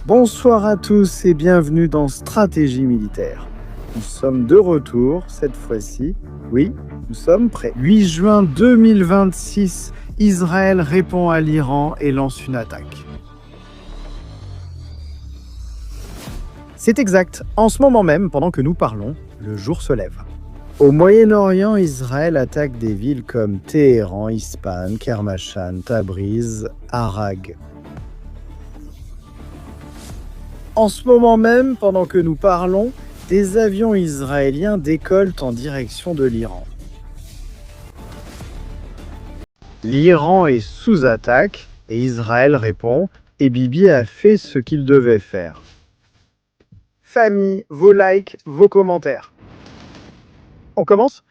Bonsoir à tous et bienvenue dans Stratégie militaire. Nous sommes de retour cette fois-ci. Oui, nous sommes prêts. 8 juin 2026, Israël répond à l'Iran et lance une attaque. C'est exact. En ce moment même, pendant que nous parlons, le jour se lève. Au Moyen-Orient, Israël attaque des villes comme Téhéran, Ispahan, Kermashan, Tabriz, Arag. En ce moment même, pendant que nous parlons, des avions israéliens décollent en direction de l'Iran. L'Iran est sous attaque et Israël répond et Bibi a fait ce qu'il devait faire. Famille, vos likes, vos commentaires. On commence ?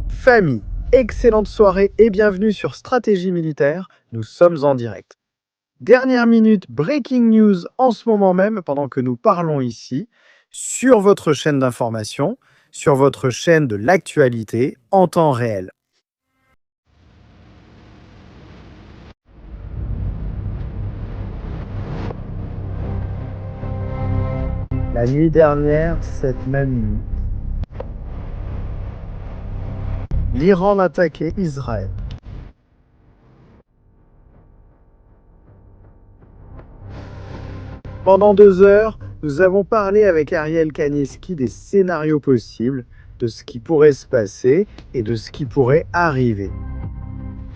Famille, excellente soirée et bienvenue sur Stratégie militaire. Nous sommes en direct. Dernière minute, breaking news en ce moment même, pendant que nous parlons ici, sur votre chaîne d'information, sur votre chaîne de l'actualité en temps réel. La nuit dernière, cette même nuit, l'Iran attaquait Israël. Pendant 2 heures, nous avons parlé avec Ariel Kaneski des scénarios possibles, de ce qui pourrait se passer et de ce qui pourrait arriver.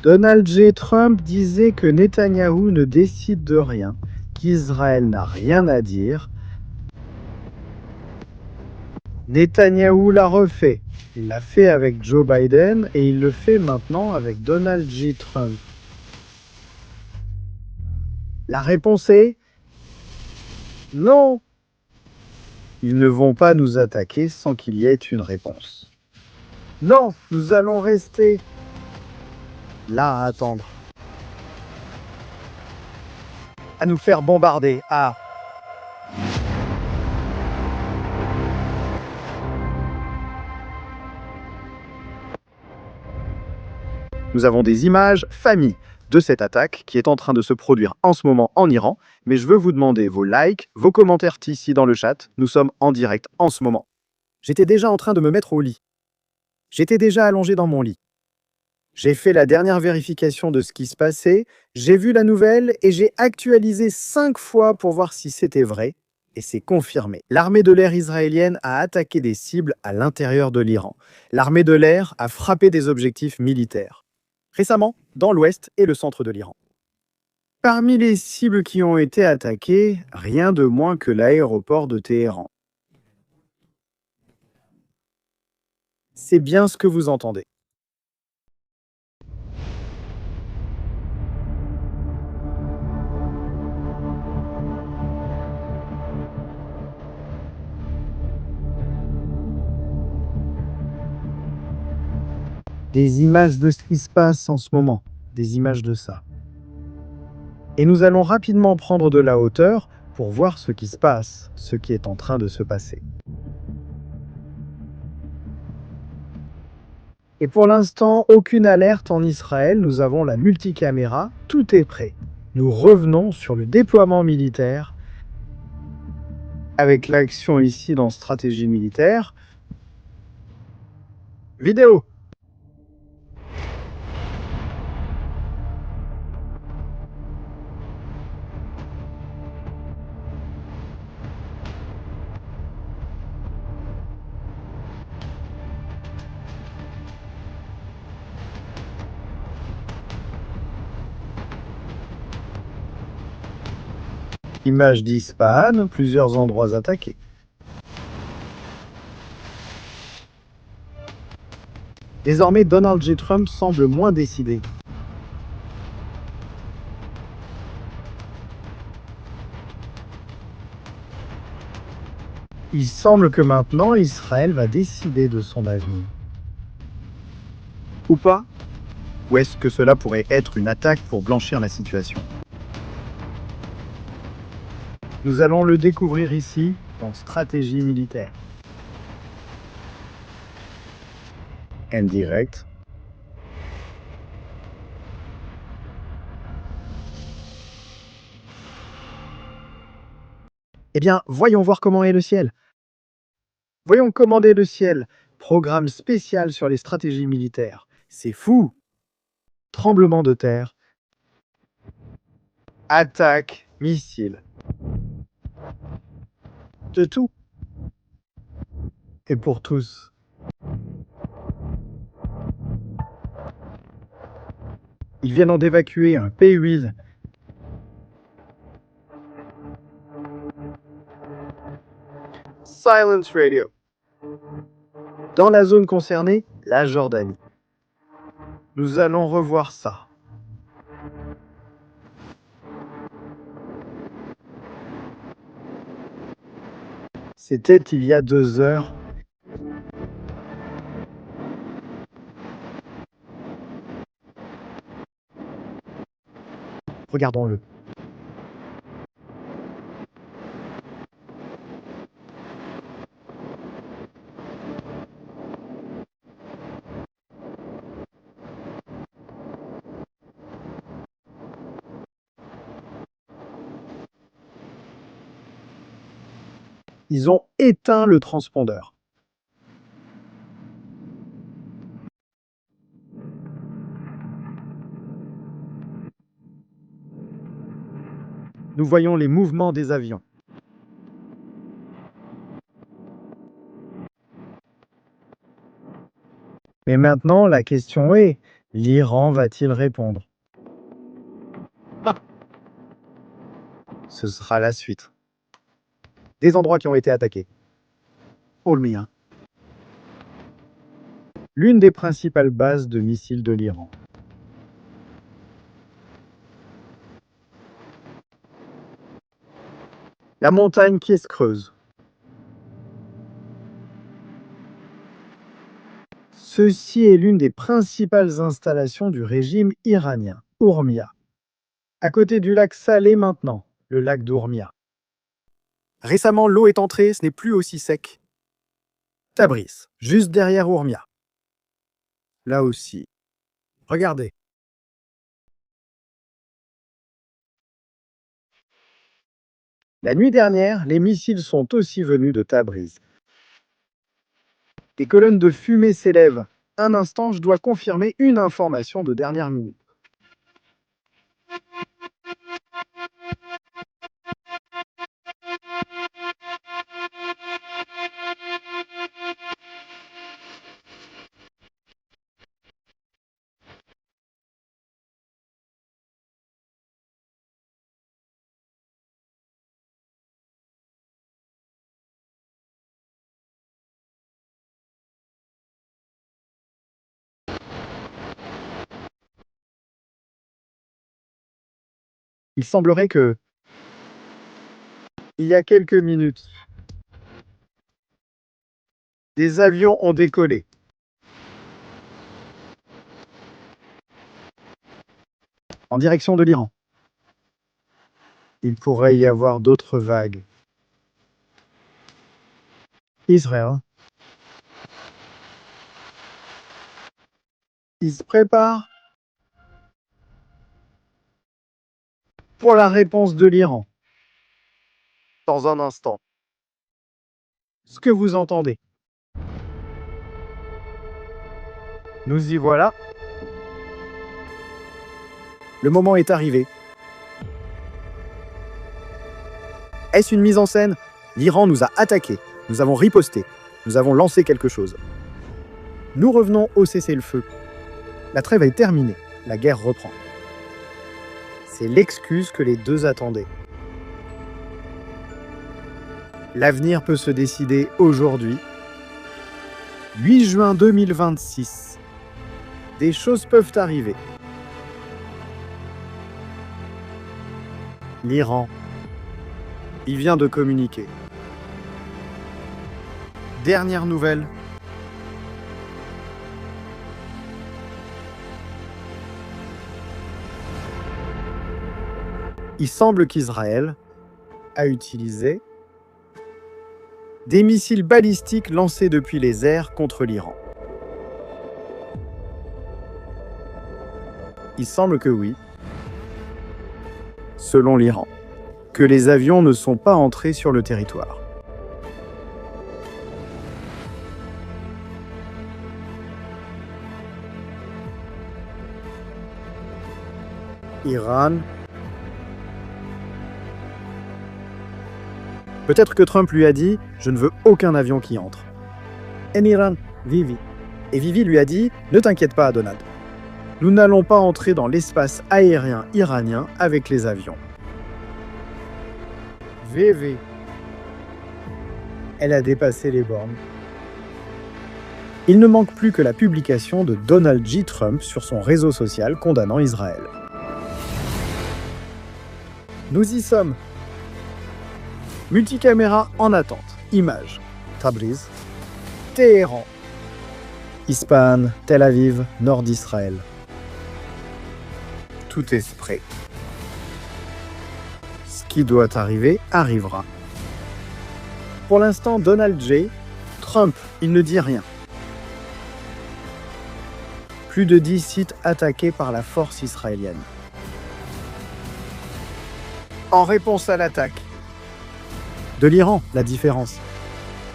Donald J. Trump disait que Netanyahou ne décide de rien, qu'Israël n'a rien à dire. Netanyahou l'a refait. Il l'a fait avec Joe Biden et il le fait maintenant avec Donald J. Trump. La réponse est non. Ils ne vont pas nous attaquer sans qu'il y ait une réponse. Non, nous allons rester là à attendre. À nous faire bombarder. Nous avons des images famille de cette attaque qui est en train de se produire en ce moment en Iran, mais je veux vous demander vos likes, vos commentaires ici dans le chat. Nous sommes en direct en ce moment. J'étais déjà en train de me mettre au lit. J'étais déjà allongé dans mon lit. J'ai fait la dernière vérification de ce qui se passait, j'ai vu la nouvelle et j'ai actualisé 5 fois pour voir si c'était vrai, et c'est confirmé. L'armée de l'air israélienne a attaqué des cibles à l'intérieur de l'Iran. L'armée de l'air a frappé des objectifs militaires. Récemment, dans l'ouest et le centre de l'Iran. Parmi les cibles qui ont été attaquées, rien de moins que l'aéroport de Téhéran. C'est bien ce que vous entendez. Des images de ce qui se passe en ce moment, des images de ça. Et nous allons rapidement prendre de la hauteur pour voir ce qui se passe, ce qui est en train de se passer. Et pour l'instant, aucune alerte en Israël, nous avons la multicaméra, tout est prêt. Nous revenons sur le déploiement militaire avec l'action ici dans stratégie militaire. Vidéo. Image d'Ispahan, plusieurs endroits attaqués. Désormais, Donald J. Trump semble moins décidé. Il semble que maintenant, Israël va décider de son avenir. Ou pas? Ou est-ce que cela pourrait être une attaque pour blanchir la situation? Nous allons le découvrir ici, dans Stratégie militaire. Indirect. Eh bien, voyons voir comment est le ciel. Voyons commander le ciel. Programme spécial sur les stratégies militaires. C'est fou! Tremblement de terre. Attaque, missile. De tout. Et pour tous. Ils viennent d'évacuer un P-8. Silence Radio. Dans la zone concernée, la Jordanie. Nous allons revoir ça. C'était il y a 2 heures. Regardons-le. Ils ont éteint le transpondeur. Nous voyons les mouvements des avions. Mais maintenant, la question est, l'Iran va-t-il répondre? Ce sera la suite. Des endroits qui ont été attaqués. Olmia. L'une des principales bases de missiles de l'Iran. La montagne qui se creuse. Ceci est l'une des principales installations du régime iranien, Urmia. À côté du lac Salé maintenant, le lac d'Urmia. Récemment, l'eau est entrée, ce n'est plus aussi sec. Tabriz, juste derrière Urmia. Là aussi. Regardez. La nuit dernière, les missiles sont aussi venus de Tabriz. Des colonnes de fumée s'élèvent. Un instant, je dois confirmer une information de dernière minute. Il semblerait que, il y a quelques minutes, des avions ont décollé. En direction de l'Iran. Il pourrait y avoir d'autres vagues. Israël. Il se prépare pour la réponse de l'Iran. Dans un instant. Ce que vous entendez. Nous y voilà. Le moment est arrivé. Est-ce une mise en scène? L'Iran nous a attaqués. Nous avons riposté. Nous avons lancé quelque chose. Nous revenons au cessez-le-feu. La trêve est terminée. La guerre reprend. C'est l'excuse que les deux attendaient. L'avenir peut se décider aujourd'hui. 8 juin 2026. Des choses peuvent arriver. L'Iran. Il vient de communiquer. Dernière nouvelle. Il semble qu'Israël a utilisé des missiles balistiques lancés depuis les airs contre l'Iran. Il semble que oui, selon l'Iran, que les avions ne sont pas entrés sur le territoire. Iran. Peut-être que Trump lui a dit « Je ne veux aucun avion qui entre ». En Iran, Vivi. Et Vivi lui a dit « Ne t'inquiète pas, Donald. Nous n'allons pas entrer dans l'espace aérien iranien avec les avions. » Vivi. Elle a dépassé les bornes. Il ne manque plus que la publication de Donald J. Trump sur son réseau social condamnant Israël. Nous y sommes. Multicaméra en attente. Images. Tabriz. Téhéran. Ispahan, Tel Aviv, nord d'Israël. Tout est prêt. Ce qui doit arriver, arrivera. Pour l'instant, Donald J. Trump, il ne dit rien. Plus de 10 sites attaqués par la force israélienne. En réponse à l'attaque de l'Iran, la différence.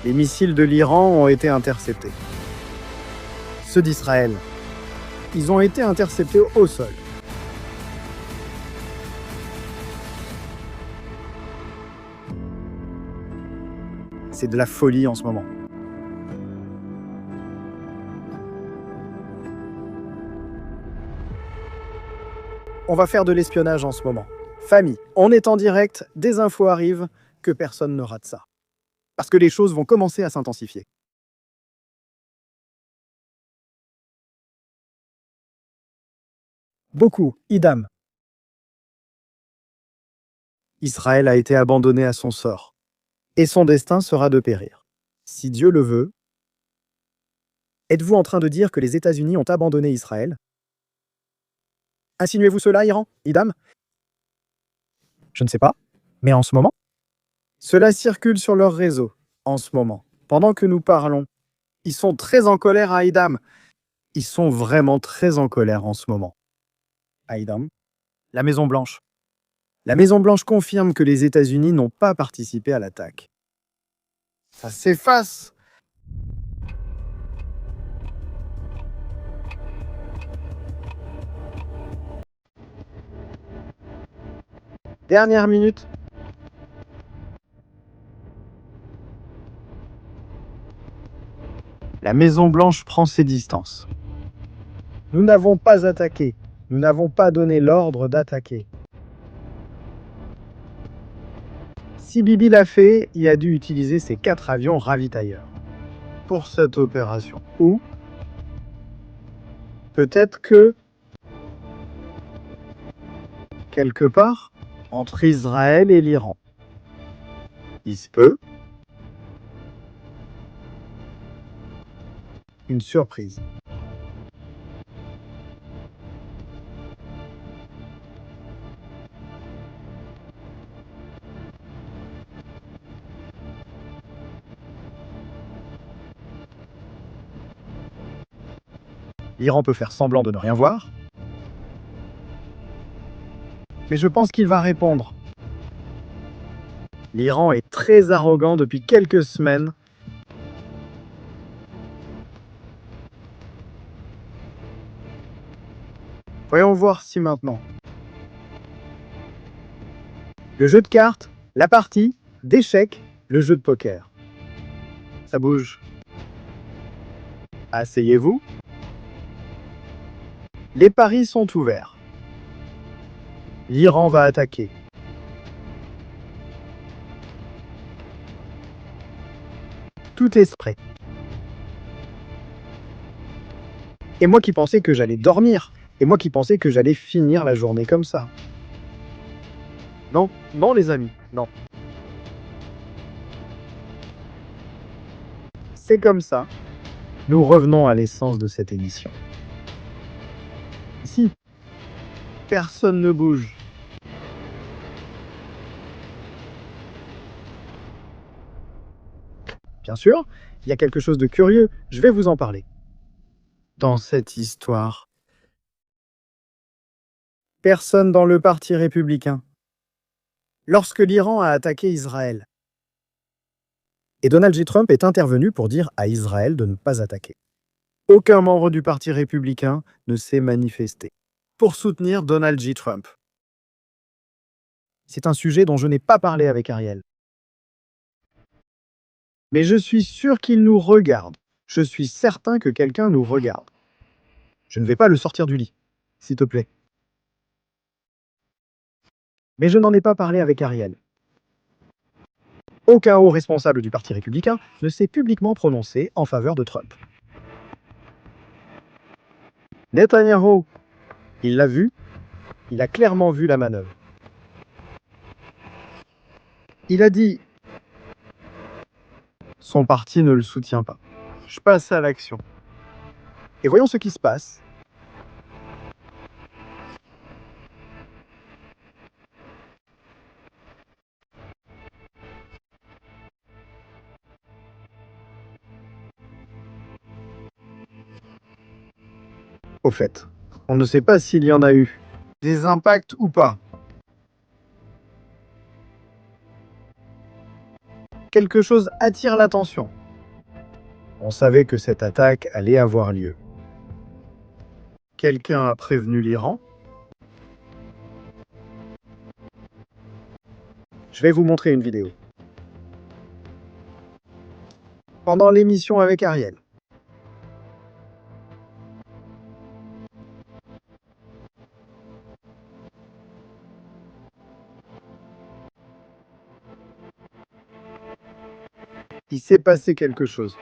Les missiles de l'Iran ont été interceptés. Ceux d'Israël, ils ont été interceptés au sol. C'est de la folie en ce moment. On va faire de l'espionnage en ce moment. Famille, on est en direct, des infos arrivent, que personne ne rate ça. Parce que les choses vont commencer à s'intensifier. Beaucoup, idam. Israël a été abandonné à son sort. Et son destin sera de périr. Si Dieu le veut. Êtes-vous en train de dire que les États-Unis ont abandonné Israël? Insinuez-vous cela, Iran, idam? Je ne sais pas, mais en ce moment? Cela circule sur leur réseau, en ce moment. Pendant que nous parlons, ils sont très en colère à Idam. Ils sont vraiment très en colère en ce moment. À Idam, la Maison-Blanche. La Maison-Blanche confirme que les États-Unis n'ont pas participé à l'attaque. Ça s'efface. Dernière minute. La Maison-Blanche prend ses distances. Nous n'avons pas attaqué. Nous n'avons pas donné l'ordre d'attaquer. Si Bibi l'a fait, il a dû utiliser ses 4 avions ravitailleurs pour cette opération. Ou peut-être que quelque part entre Israël et l'Iran. Il se peut. Une surprise. L'Iran peut faire semblant de ne rien voir. Mais je pense qu'il va répondre. L'Iran est très arrogant depuis quelques semaines. Voyons voir si maintenant. Le jeu de cartes, la partie, d'échecs, le jeu de poker. Ça bouge. Asseyez-vous. Les paris sont ouverts. L'Iran va attaquer. Tout est prêt. Et moi qui pensais que j'allais dormir. Et moi qui pensais que j'allais finir la journée comme ça. Non, non les amis, non. C'est comme ça. Nous revenons à l'essence de cette émission. Ici, personne ne bouge. Bien sûr, il y a quelque chose de curieux, je vais vous en parler. Dans cette histoire, personne dans le parti républicain. Lorsque l'Iran a attaqué Israël, et Donald J. Trump est intervenu pour dire à Israël de ne pas attaquer. Aucun membre du parti républicain ne s'est manifesté pour soutenir Donald J. Trump. C'est un sujet dont je n'ai pas parlé avec Ariel. Mais je suis sûr qu'il nous regarde. Je suis certain que quelqu'un nous regarde. Je ne vais pas le sortir du lit, s'il te plaît. Mais je n'en ai pas parlé avec Ariel. Aucun haut responsable du Parti républicain ne s'est publiquement prononcé en faveur de Trump. Netanyahu, il l'a vu, il a clairement vu la manœuvre. Il a dit « Son parti ne le soutient pas. Je passe à l'action. » Et voyons ce qui se passe. Au fait, on ne sait pas s'il y en a eu des impacts ou pas. Quelque chose attire l'attention. On savait que cette attaque allait avoir lieu. Quelqu'un a prévenu l'Iran. Je vais vous montrer une vidéo. Pendant l'émission avec Ariel. Il s'est passé quelque chose.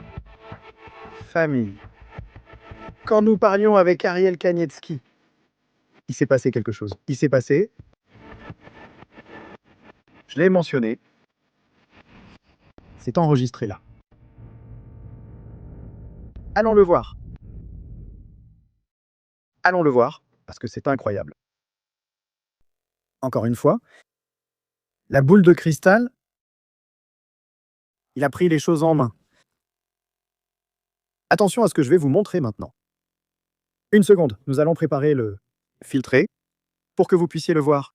Famille. Quand nous parlions avec Ariel Kanievski, il s'est passé quelque chose. Il s'est passé... Je l'ai mentionné. C'est enregistré là. Allons le voir. Allons le voir, parce que c'est incroyable. Encore une fois, la boule de cristal, il a pris les choses en main. Attention à ce que je vais vous montrer maintenant. Une seconde, nous allons préparer le filtré pour que vous puissiez le voir.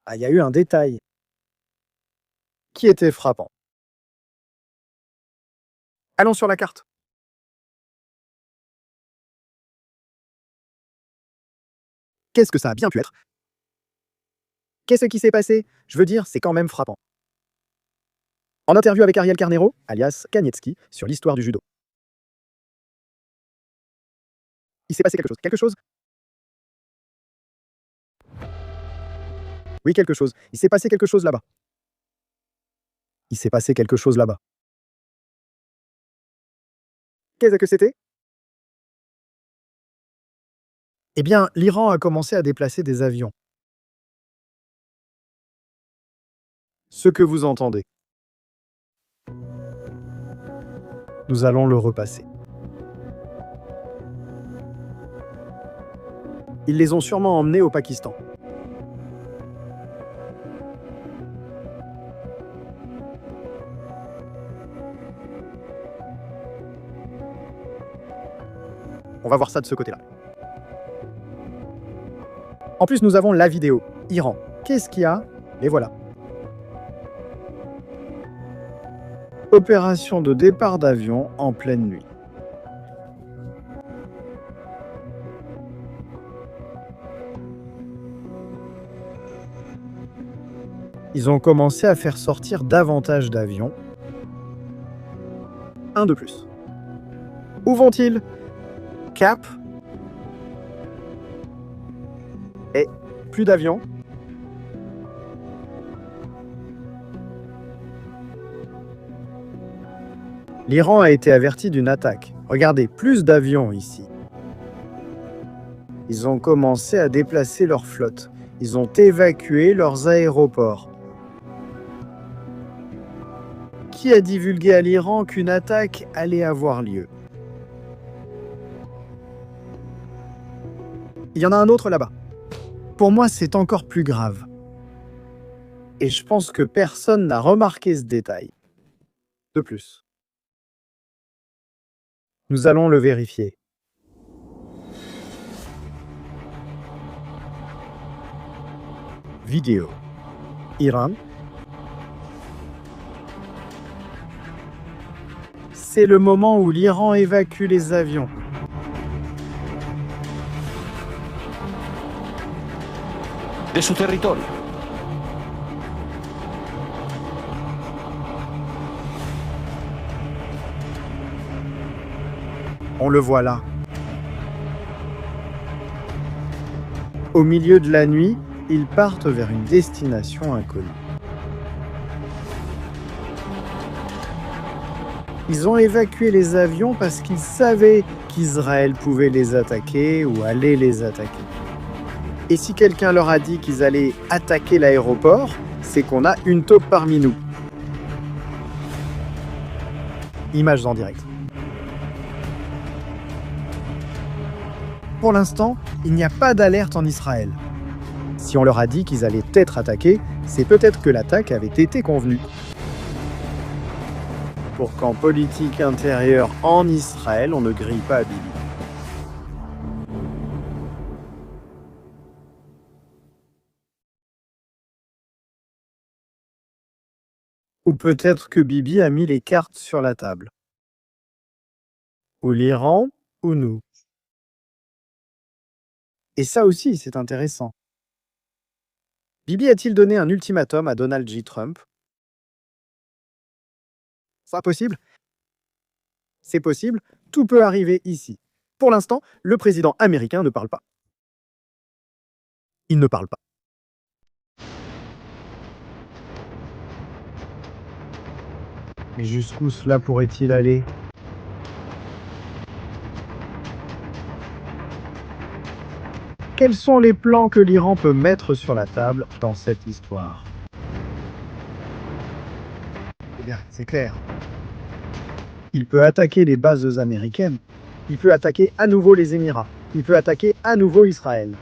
Ah, il y a eu un détail qui était frappant. Allons sur la carte. Qu'est-ce que ça a bien pu être? Qu'est-ce qui s'est passé? Je veux dire, c'est quand même frappant. En interview avec Ariel Carnero, alias Kanievski, sur l'histoire du judo. Il s'est passé quelque chose. Quelque chose? Oui, quelque chose. Il s'est passé quelque chose là-bas. Il s'est passé quelque chose là-bas. Qu'est-ce que c'était? Eh bien, l'Iran a commencé à déplacer des avions. Ce que vous entendez. Nous allons le repasser. Ils les ont sûrement emmenés au Pakistan. On va voir ça de ce côté-là. En plus, nous avons la vidéo. Iran. Qu'est-ce qu'il y a? Les voilà. Opération de départ d'avion en pleine nuit. Ils ont commencé à faire sortir davantage d'avions. Un de plus. Où vont-ils? Cap. Et plus d'avions. L'Iran a été averti d'une attaque. Regardez, plus d'avions ici. Ils ont commencé à déplacer leur flotte. Ils ont évacué leurs aéroports. Qui a divulgué à l'Iran qu'une attaque allait avoir lieu? Il y en a un autre là-bas. Pour moi, c'est encore plus grave. Et je pense que personne n'a remarqué ce détail. De plus. Nous allons le vérifier. Vidéo. Iran. C'est le moment où l'Iran évacue les avions. De su territorio. On le voit là. Au milieu de la nuit, ils partent vers une destination inconnue. Ils ont évacué les avions parce qu'ils savaient qu'Israël pouvait les attaquer ou allait les attaquer. Et si quelqu'un leur a dit qu'ils allaient attaquer l'aéroport, c'est qu'on a une taupe parmi nous. Images en direct. Pour l'instant, il n'y a pas d'alerte en Israël. Si on leur a dit qu'ils allaient être attaqués, c'est peut-être que l'attaque avait été convenue. Pour qu'en politique intérieure en Israël, on ne grille pas à Bibi. Ou peut-être que Bibi a mis les cartes sur la table. Ou l'Iran, ou nous. Et ça aussi, c'est intéressant. Bibi a-t-il donné un ultimatum à Donald J. Trump? C'est possible? C'est possible, tout peut arriver ici. Pour l'instant, le président américain ne parle pas. Il ne parle pas. Mais jusqu'où cela pourrait-il aller? Quels sont les plans que l'Iran peut mettre sur la table dans cette histoire? Eh bien, c'est clair. Il peut attaquer les bases américaines. Il peut attaquer à nouveau les Émirats. Il peut attaquer à nouveau Israël.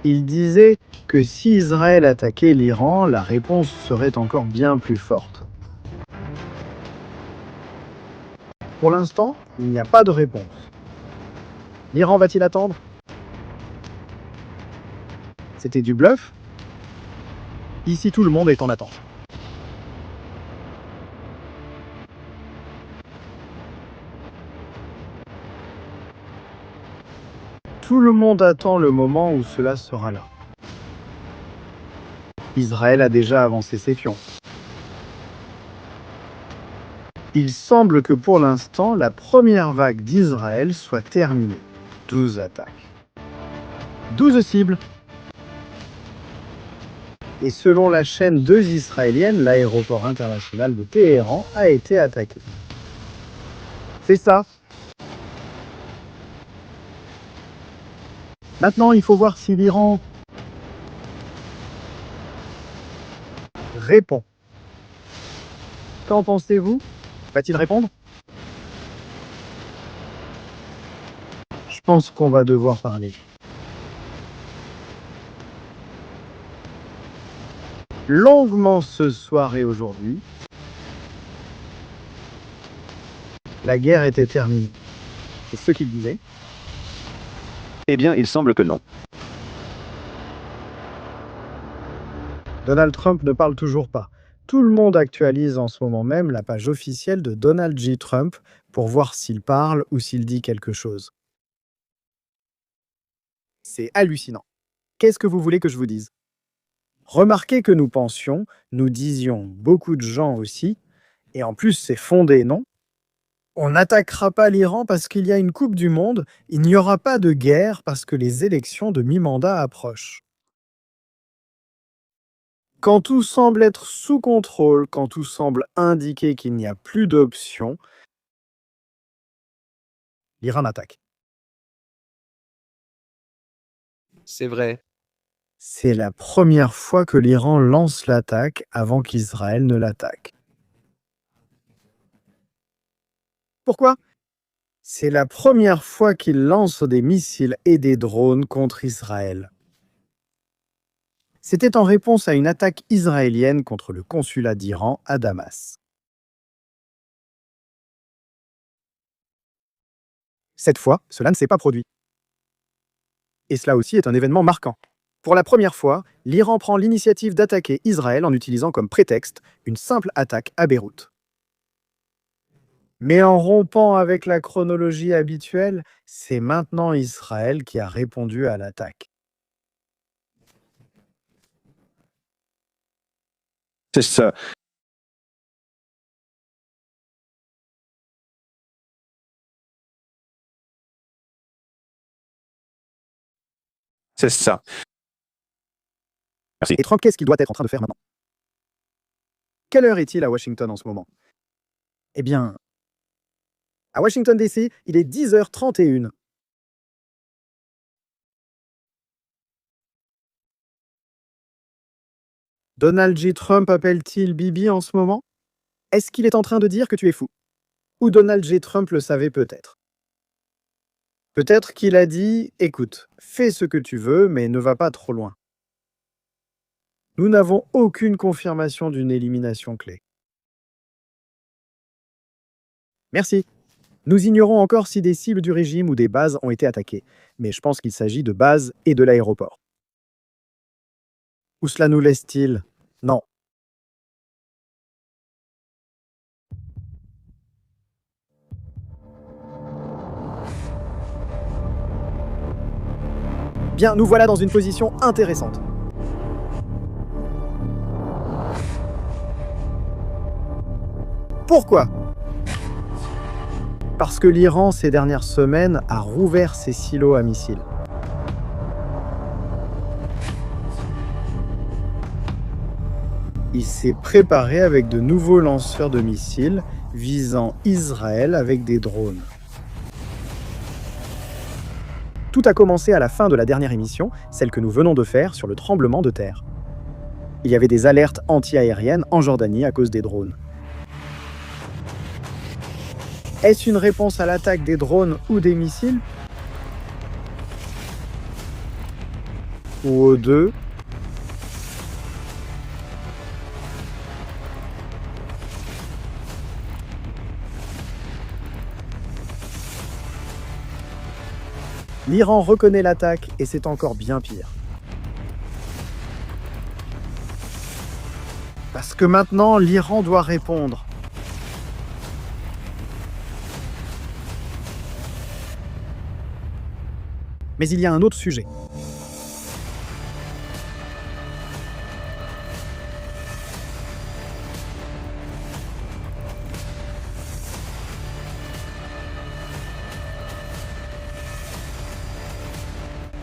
Il disait que si Israël attaquait l'Iran, la réponse serait encore bien plus forte. Pour l'instant, il n'y a pas de réponse. L'Iran va-t-il attendre? C'était du bluff? Ici, tout le monde est en attente. Tout le monde attend le moment où cela sera là. Israël a déjà avancé ses pions. Il semble que pour l'instant, la première vague d'Israël soit terminée. 12 attaques. 12 cibles. Et selon la chaîne 2 israélienne, l'aéroport international de Téhéran a été attaqué. C'est ça. Maintenant, il faut voir si l'Iran répond. Qu'en pensez-vous? Va-t-il répondre? Je pense qu'on va devoir parler. Longuement ce soir et aujourd'hui, la guerre était terminée. C'est ce qu'il disait. Eh bien, il semble que non. Donald Trump ne parle toujours pas. Tout le monde actualise en ce moment même la page officielle de Donald J. Trump pour voir s'il parle ou s'il dit quelque chose. C'est hallucinant. Qu'est-ce que vous voulez que je vous dise? Remarquez que nous pensions, nous disions, beaucoup de gens aussi, et en plus c'est fondé, non? On n'attaquera pas l'Iran parce qu'il y a une Coupe du Monde, il n'y aura pas de guerre parce que les élections de mi-mandat approchent. Quand tout semble être sous contrôle, quand tout semble indiquer qu'il n'y a plus d'options, l'Iran attaque. C'est vrai. C'est la première fois que l'Iran lance l'attaque avant qu'Israël ne l'attaque. Pourquoi? C'est la première fois qu'il lance des missiles et des drones contre Israël. C'était en réponse à une attaque israélienne contre le consulat d'Iran à Damas. Cette fois, cela ne s'est pas produit. Et cela aussi est un événement marquant. Pour la première fois, l'Iran prend l'initiative d'attaquer Israël en utilisant comme prétexte une simple attaque à Beyrouth. Mais en rompant avec la chronologie habituelle, c'est maintenant Israël qui a répondu à l'attaque. C'est ça. C'est ça. Merci. Et Trump, qu'est-ce qu'il doit être en train de faire maintenant? Quelle heure est-il à Washington en ce moment? Eh bien, à Washington DC, il est 10h31. Donald J. Trump appelle-t-il Bibi en ce moment? Est-ce qu'il est en train de dire que tu es fou? Ou Donald J. Trump le savait peut-être? Peut-être qu'il a dit « Écoute, fais ce que tu veux, mais ne va pas trop loin. » Nous n'avons aucune confirmation d'une élimination clé. Merci. Nous ignorons encore si des cibles du régime ou des bases ont été attaquées, mais je pense qu'il s'agit de bases et de l'aéroport. Où cela nous laisse-t-il? Non. Bien, nous voilà dans une position intéressante. Pourquoi? Parce que l'Iran, ces dernières semaines, a rouvert ses silos à missiles. Il s'est préparé avec de nouveaux lanceurs de missiles visant Israël avec des drones. Tout a commencé à la fin de la dernière émission, celle que nous venons de faire sur le tremblement de terre. Il y avait des alertes anti-aériennes en Jordanie à cause des drones. Est-ce une réponse à l'attaque des drones ou des missiles? Ou aux deux? L'Iran reconnaît l'attaque et c'est encore bien pire. Parce que maintenant, l'Iran doit répondre. Mais il y a un autre sujet.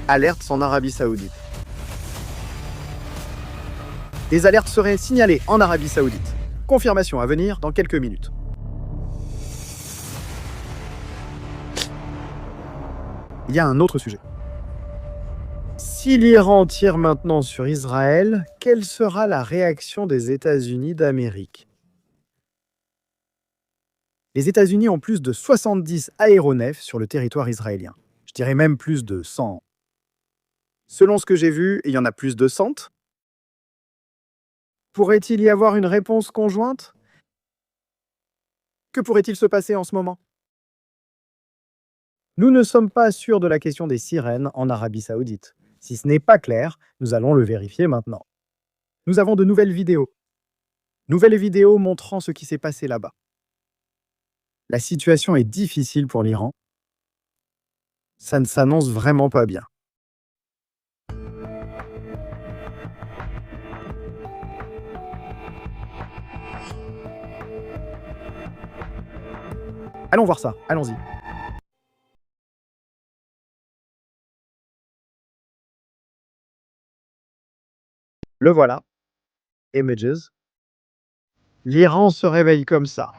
Alertes en Arabie Saoudite. Des alertes seraient signalées en Arabie Saoudite. Confirmation à venir dans quelques minutes. Il y a un autre sujet. Si l'Iran tire maintenant sur Israël, quelle sera la réaction des États-Unis d'Amérique? Les États-Unis ont plus de 70 aéronefs sur le territoire israélien. Je dirais même plus de 100. Selon ce que j'ai vu, il y en a plus de 100. Pourrait-il y avoir une réponse conjointe? Que pourrait-il se passer en ce moment? Nous ne sommes pas sûrs de la question des sirènes en Arabie Saoudite. Si ce n'est pas clair, nous allons le vérifier maintenant. Nous avons de nouvelles vidéos. Nouvelles vidéos montrant ce qui s'est passé là-bas. La situation est difficile pour l'Iran. Ça ne s'annonce vraiment pas bien. Allons voir ça, allons-y. Le voilà. Images. L'Iran se réveille comme ça.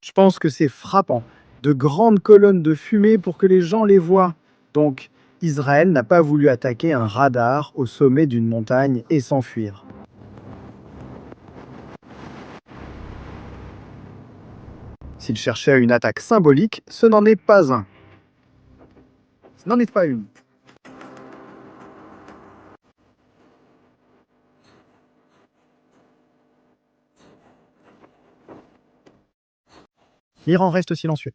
Je pense que c'est frappant. De grandes colonnes de fumée pour que les gens les voient. Donc, Israël n'a pas voulu attaquer un radar au sommet d'une montagne et s'enfuir. S'il cherchait une attaque symbolique, ce n'en est pas un. Ce n'en est pas une. L'Iran reste silencieux.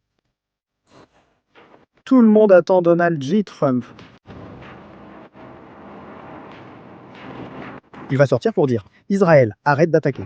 Tout le monde attend Donald J. Trump. Il va sortir pour dire « Israël, arrête d'attaquer ».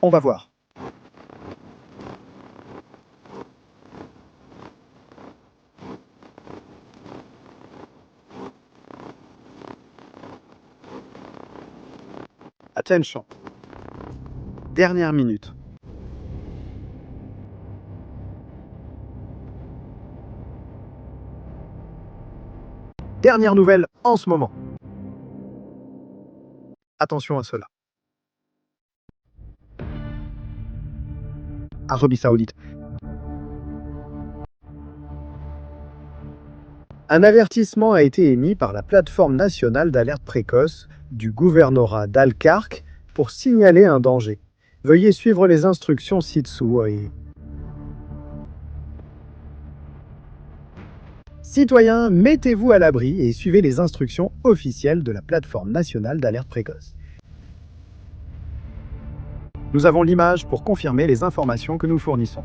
On va voir. Attention. Dernière minute. Dernière nouvelle en ce moment. Attention à cela. Arabie Saoudite. Un avertissement a été émis par la plateforme nationale d'alerte précoce du gouvernorat d'Al-Kark pour signaler un danger. Veuillez suivre les instructions ci-dessous. Citoyens, mettez-vous à l'abri et suivez les instructions officielles de la plateforme nationale d'alerte précoce. Nous avons l'image pour confirmer les informations que nous fournissons.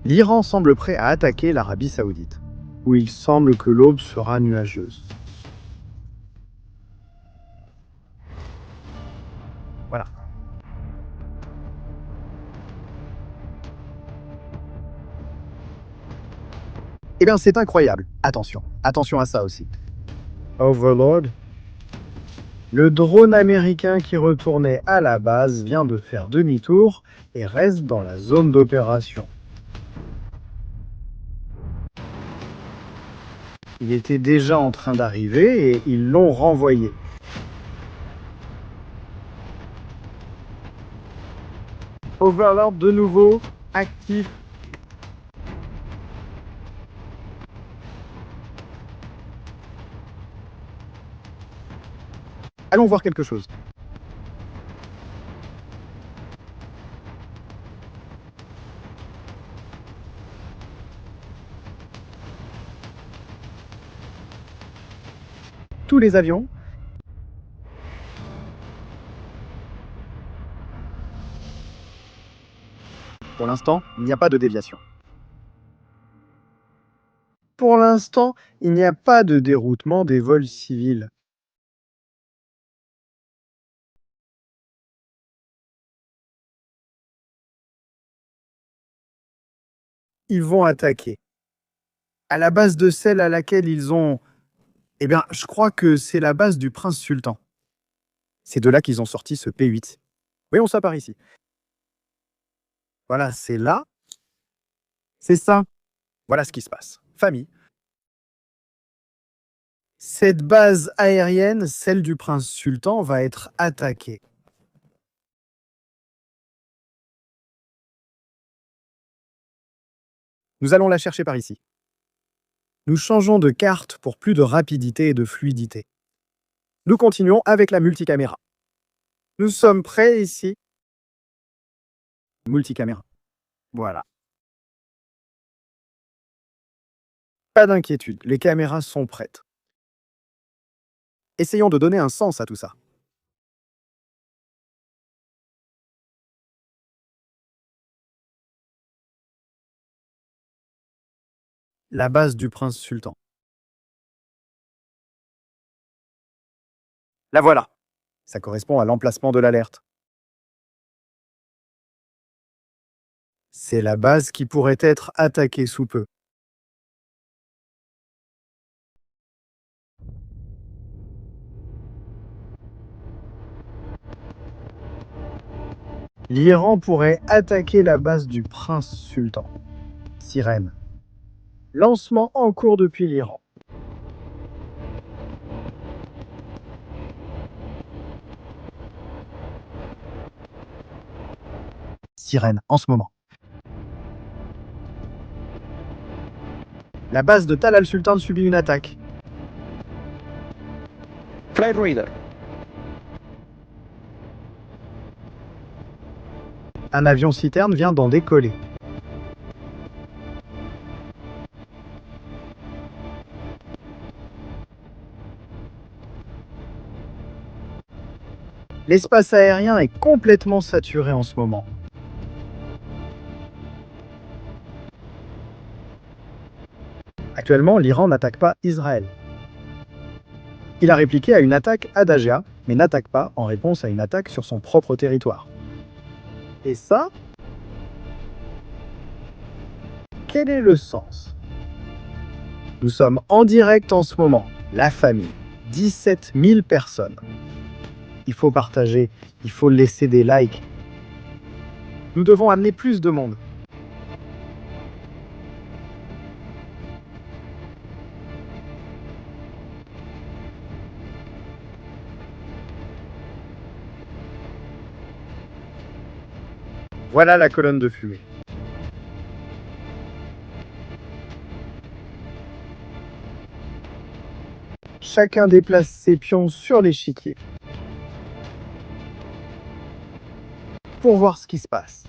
L'Iran semble prêt à attaquer l'Arabie Saoudite, où il semble que l'aube sera nuageuse. Voilà. Eh bien, c'est incroyable. Attention, attention à ça aussi. Overlord. Le drone américain qui retournait à la base vient de faire demi-tour et reste dans la zone d'opération. Il était déjà en train d'arriver et ils l'ont renvoyé. Overlord de nouveau, actif. Allons voir quelque chose. Tous les avions. Pour l'instant, il n'y a pas de déviation. Pour l'instant, il n'y a pas de déroutement des vols civils. Ils vont attaquer. À la base de celle à laquelle ils ont... Eh bien, je crois que c'est la base du prince sultan. C'est de là qu'ils ont sorti ce P8. Voyons ça par ici. Voilà, c'est là. C'est ça. Voilà ce qui se passe. Famille. Cette base aérienne, celle du prince sultan, va être attaquée. Nous allons la chercher par ici. Nous changeons de carte pour plus de rapidité et de fluidité. Nous continuons avec la multicaméra. Nous sommes prêts ici. Multicaméra. Voilà. Pas d'inquiétude, les caméras sont prêtes. Essayons de donner un sens à tout ça. La base du prince sultan. La voilà. Ça correspond à l'emplacement de l'alerte. C'est la base qui pourrait être attaquée sous peu. L'Iran pourrait attaquer la base du prince sultan. Sirène. Lancement en cours depuis l'Iran. Sirène en ce moment. La base de Tal al-Sultan subit une attaque. Flight Reader. Un avion citerne vient d'en décoller. L'espace aérien est complètement saturé en ce moment. Actuellement, l'Iran n'attaque pas Israël. Il a répliqué à une attaque à Dajia, mais n'attaque pas en réponse à une attaque sur son propre territoire. Et ça, quel est le sens? Nous sommes en direct en ce moment. La famille. 17 000 personnes. Il faut partager, il faut laisser des likes. Nous devons amener plus de monde. Voilà la colonne de fumée. Chacun déplace ses pions sur l'échiquier pour voir ce qui se passe.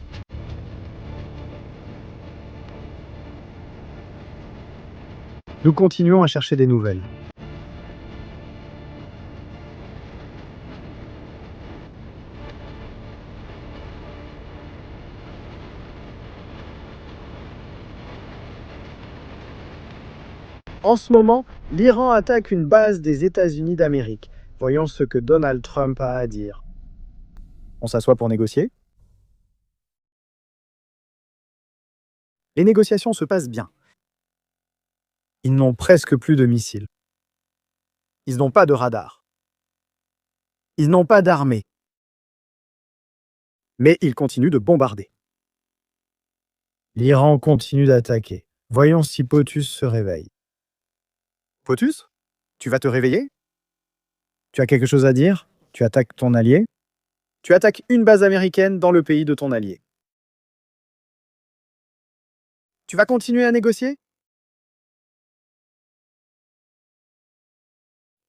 Nous continuons à chercher des nouvelles. En ce moment, l'Iran attaque une base des États-Unis d'Amérique. Voyons ce que Donald Trump a à dire. On s'assoit pour négocier. Les négociations se passent bien. Ils n'ont presque plus de missiles. Ils n'ont pas de radar. Ils n'ont pas d'armée. Mais ils continuent de bombarder. L'Iran continue d'attaquer. Voyons si POTUS se réveille. POTUS, tu vas te réveiller? Tu as quelque chose à dire? Tu attaques ton allié? Tu attaques une base américaine dans le pays de ton allié. Tu vas continuer à négocier?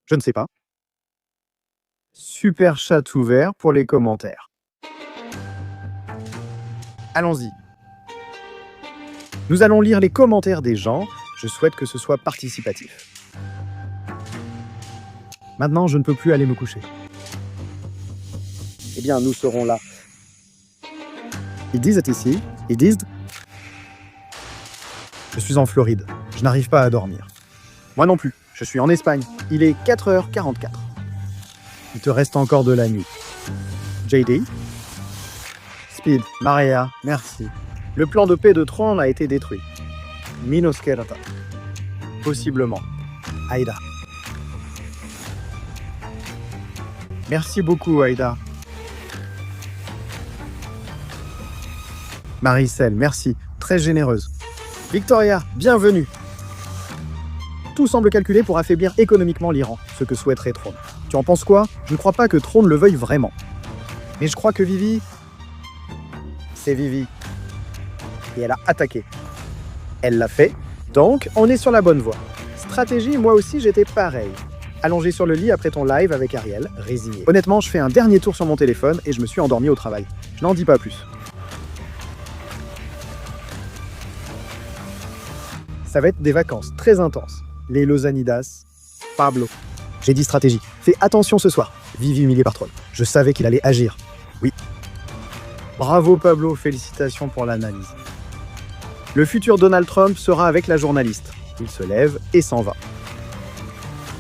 Je ne sais pas. Super chat ouvert pour les commentaires. Allons-y. Nous allons lire les commentaires des gens. Je souhaite que ce soit participatif. Maintenant, je ne peux plus aller me coucher. Eh bien, nous serons là. Ils disent ici, ils disent... Je suis en Floride. Je n'arrive pas à dormir. Moi non plus. Je suis en Espagne. Il est 4h44. Il te reste encore de la nuit. JD. Speed. Maria. Merci. Le plan de paix de Tron a été détruit. Minoskerata. Possiblement. Aïda. Merci beaucoup, Aïda. Maricel, merci. Très généreuse. Victoria, bienvenue. Tout semble calculé pour affaiblir économiquement l'Iran, ce que souhaiterait Throne. Tu en penses quoi? Je ne crois pas que Throne le veuille vraiment. Mais je crois que Vivi... C'est Vivi. Et elle a attaqué. Elle l'a fait, donc on est sur la bonne voie. Stratégie, moi aussi j'étais pareil. Allongé sur le lit après ton live avec Ariel, résigné. Honnêtement, je fais un dernier tour sur mon téléphone et je me suis endormi au travail. Je n'en dis pas plus. Ça va être des vacances très intenses. Les Lozanidas, Pablo. J'ai dit stratégie. Fais attention ce soir. Vivi humilié par Troll. Je savais qu'il allait agir. Oui. Bravo Pablo, félicitations pour l'analyse. Le futur Donald Trump sera avec la journaliste. Il se lève et s'en va.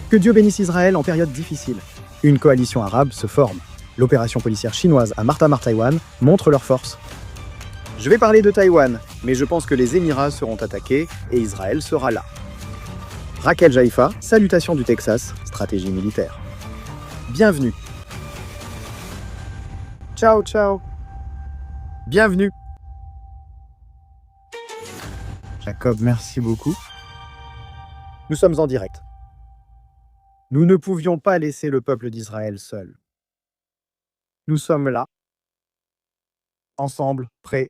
Que Dieu bénisse Israël en période difficile. Une coalition arabe se forme. L'opération policière chinoise à Martha Mar Taïwan montre leur force. Je vais parler de Taïwan, mais je pense que les Émirats seront attaqués et Israël sera là. Raquel Jaifa, salutations du Texas, stratégie militaire. Bienvenue. Ciao, ciao. Bienvenue. Jacob, merci beaucoup. Nous sommes en direct. Nous ne pouvions pas laisser le peuple d'Israël seul. Nous sommes là, ensemble, prêts.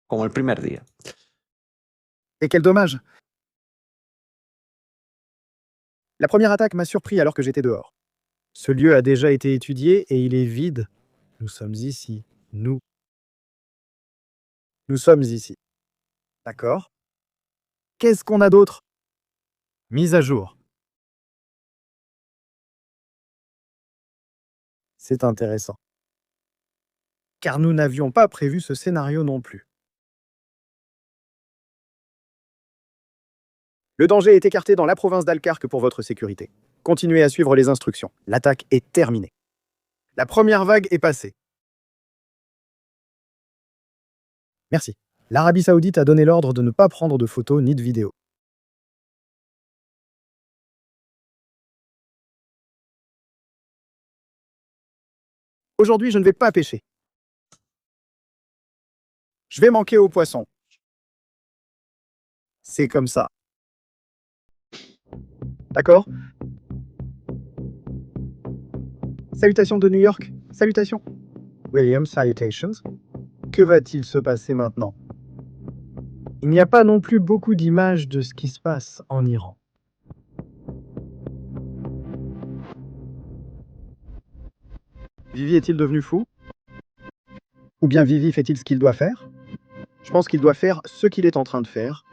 Como el primer día. Et quel dommage! La première attaque m'a surpris alors que j'étais dehors. Ce lieu a déjà été étudié et il est vide. Nous sommes ici. Nous sommes ici. D'accord? Qu'est-ce qu'on a d'autre? Mise à jour. C'est intéressant. Car nous n'avions pas prévu ce scénario non plus. Le danger est écarté dans la province d'Al-Kark pour votre sécurité. Continuez à suivre les instructions. L'attaque est terminée. La première vague est passée. Merci. L'Arabie Saoudite a donné l'ordre de ne pas prendre de photos ni de vidéos. Aujourd'hui, je ne vais pas pêcher. Je vais manquer aux poissons. C'est comme ça. D'accord? Salutations de New York. Salutations. William, salutations. Que va-t-il se passer maintenant? Il n'y a pas non plus beaucoup d'images de ce qui se passe en Iran. Vivi est-il devenu fou? Ou bien Vivi fait-il ce qu'il doit faire? Je pense qu'il doit faire ce qu'il est en train de faire.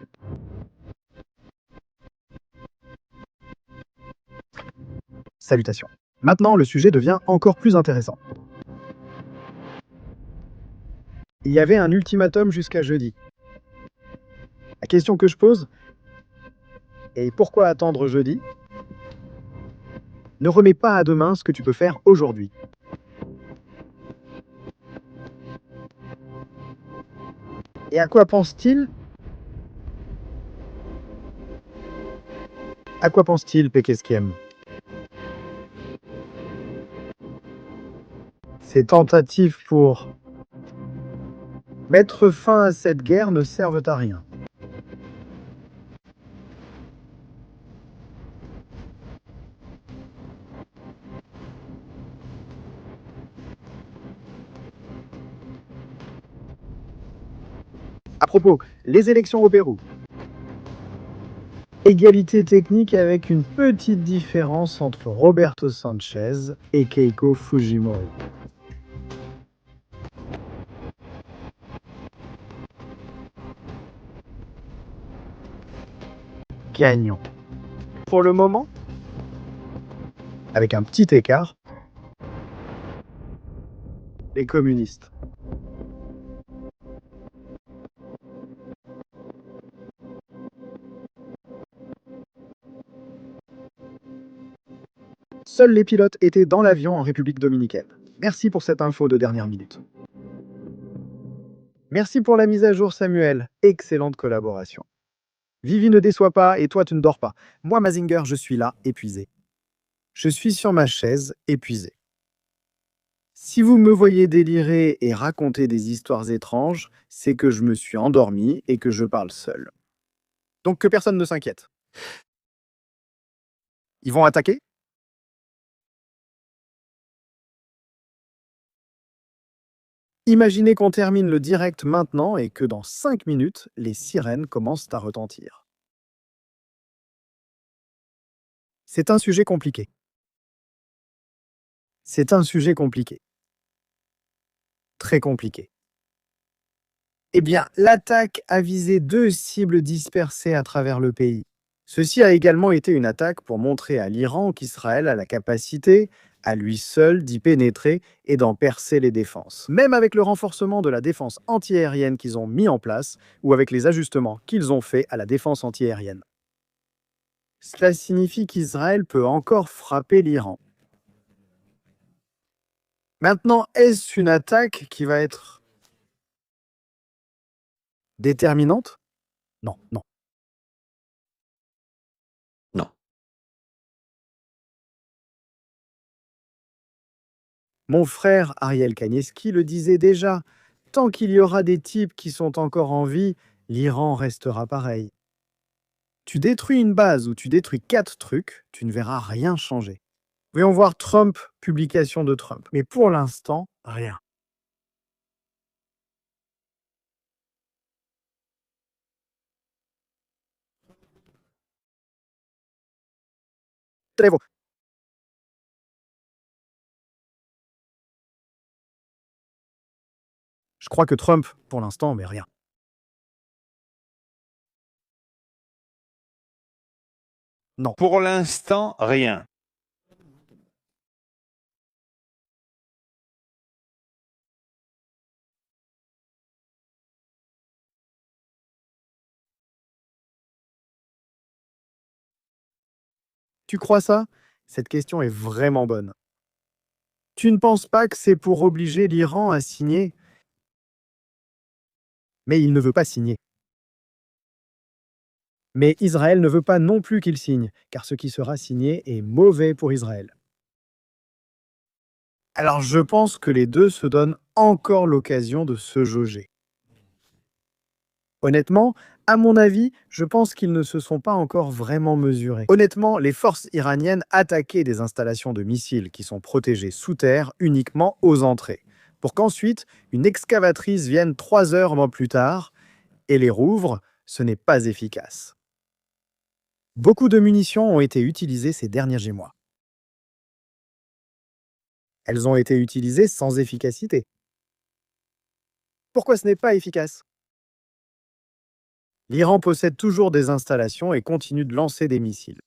Salutations. Maintenant, le sujet devient encore plus intéressant. Il y avait un ultimatum jusqu'à jeudi. La question que je pose est pourquoi attendre jeudi? Ne remets pas à demain ce que tu peux faire aujourd'hui. Et à quoi pense-t-il? À quoi pense-t-il, Pekeskiem? Ces tentatives pour mettre fin à cette guerre ne servent à rien. À propos, les élections au Pérou. Égalité technique avec une petite différence entre Roberto Sanchez et Keiko Fujimori. Gagnant. Pour le moment, avec un petit écart, les communistes. Seuls les pilotes étaient dans l'avion en République dominicaine. Merci pour cette info de dernière minute. Merci pour la mise à jour, Samuel. Excellente collaboration. Vivi ne déçoit pas et toi tu ne dors pas. Moi, Mazinger, je suis là, épuisé. Je suis sur ma chaise, épuisé. Si vous me voyez délirer et raconter des histoires étranges, c'est que je me suis endormi et que je parle seul. Donc que personne ne s'inquiète. Ils vont attaquer? Imaginez qu'on termine le direct maintenant et que dans 5 minutes, les sirènes commencent à retentir. C'est un sujet compliqué. C'est un sujet compliqué. Très compliqué. Eh bien, l'attaque a visé 2 cibles dispersées à travers le pays. Ceci a également été une attaque pour montrer à l'Iran qu'Israël a la capacité à lui seul d'y pénétrer et d'en percer les défenses. Même avec le renforcement de la défense antiaérienne qu'ils ont mis en place ou avec les ajustements qu'ils ont faits à la défense antiaérienne. Cela signifie qu'Israël peut encore frapper l'Iran. Maintenant, est-ce une attaque qui va être déterminante? Non, non. No. Mon frère Ariel Kanieski le disait déjà, tant qu'il y aura des types qui sont encore en vie, l'Iran restera pareil. Tu détruis une base ou tu détruis 4 trucs, tu ne verras rien changer. Voyons voir Trump, publication de Trump. Mais pour l'instant, rien. Tenez-vous. Je crois que Trump, pour l'instant, mais rien. Non. Pour l'instant, rien. Tu crois ça? Cette question est vraiment bonne. Tu ne penses pas que c'est pour obliger l'Iran à signer? Mais il ne veut pas signer. Mais Israël ne veut pas non plus qu'il signe, car ce qui sera signé est mauvais pour Israël. Alors je pense que les deux se donnent encore l'occasion de se jauger. Honnêtement, à mon avis, je pense qu'ils ne se sont pas encore vraiment mesurés. Honnêtement, les forces iraniennes attaquaient des installations de missiles qui sont protégées sous terre uniquement aux entrées, pour qu'ensuite une excavatrice vienne 3 heures plus tard et les rouvre. Ce n'est pas efficace. Beaucoup de munitions ont été utilisées ces derniers mois. Elles ont été utilisées sans efficacité. Pourquoi ce n'est pas efficace? L'Iran possède toujours des installations et continue de lancer des missiles.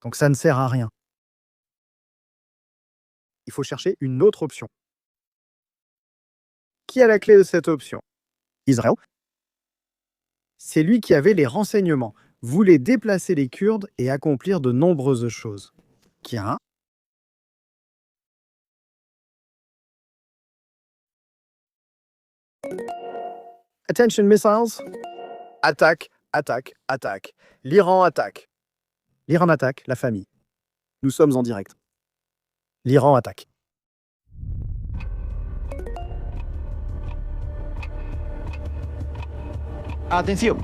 Donc ça ne sert à rien. Il faut chercher une autre option. Qui a la clé de cette option? Israël. C'est lui qui avait les renseignements, voulait déplacer les Kurdes et accomplir de nombreuses choses. Qui a un? Attention missiles. Attaque, attaque, attaque. L'Iran attaque. L'Iran attaque, la famille. Nous sommes en direct. L'Iran attaque. Atención.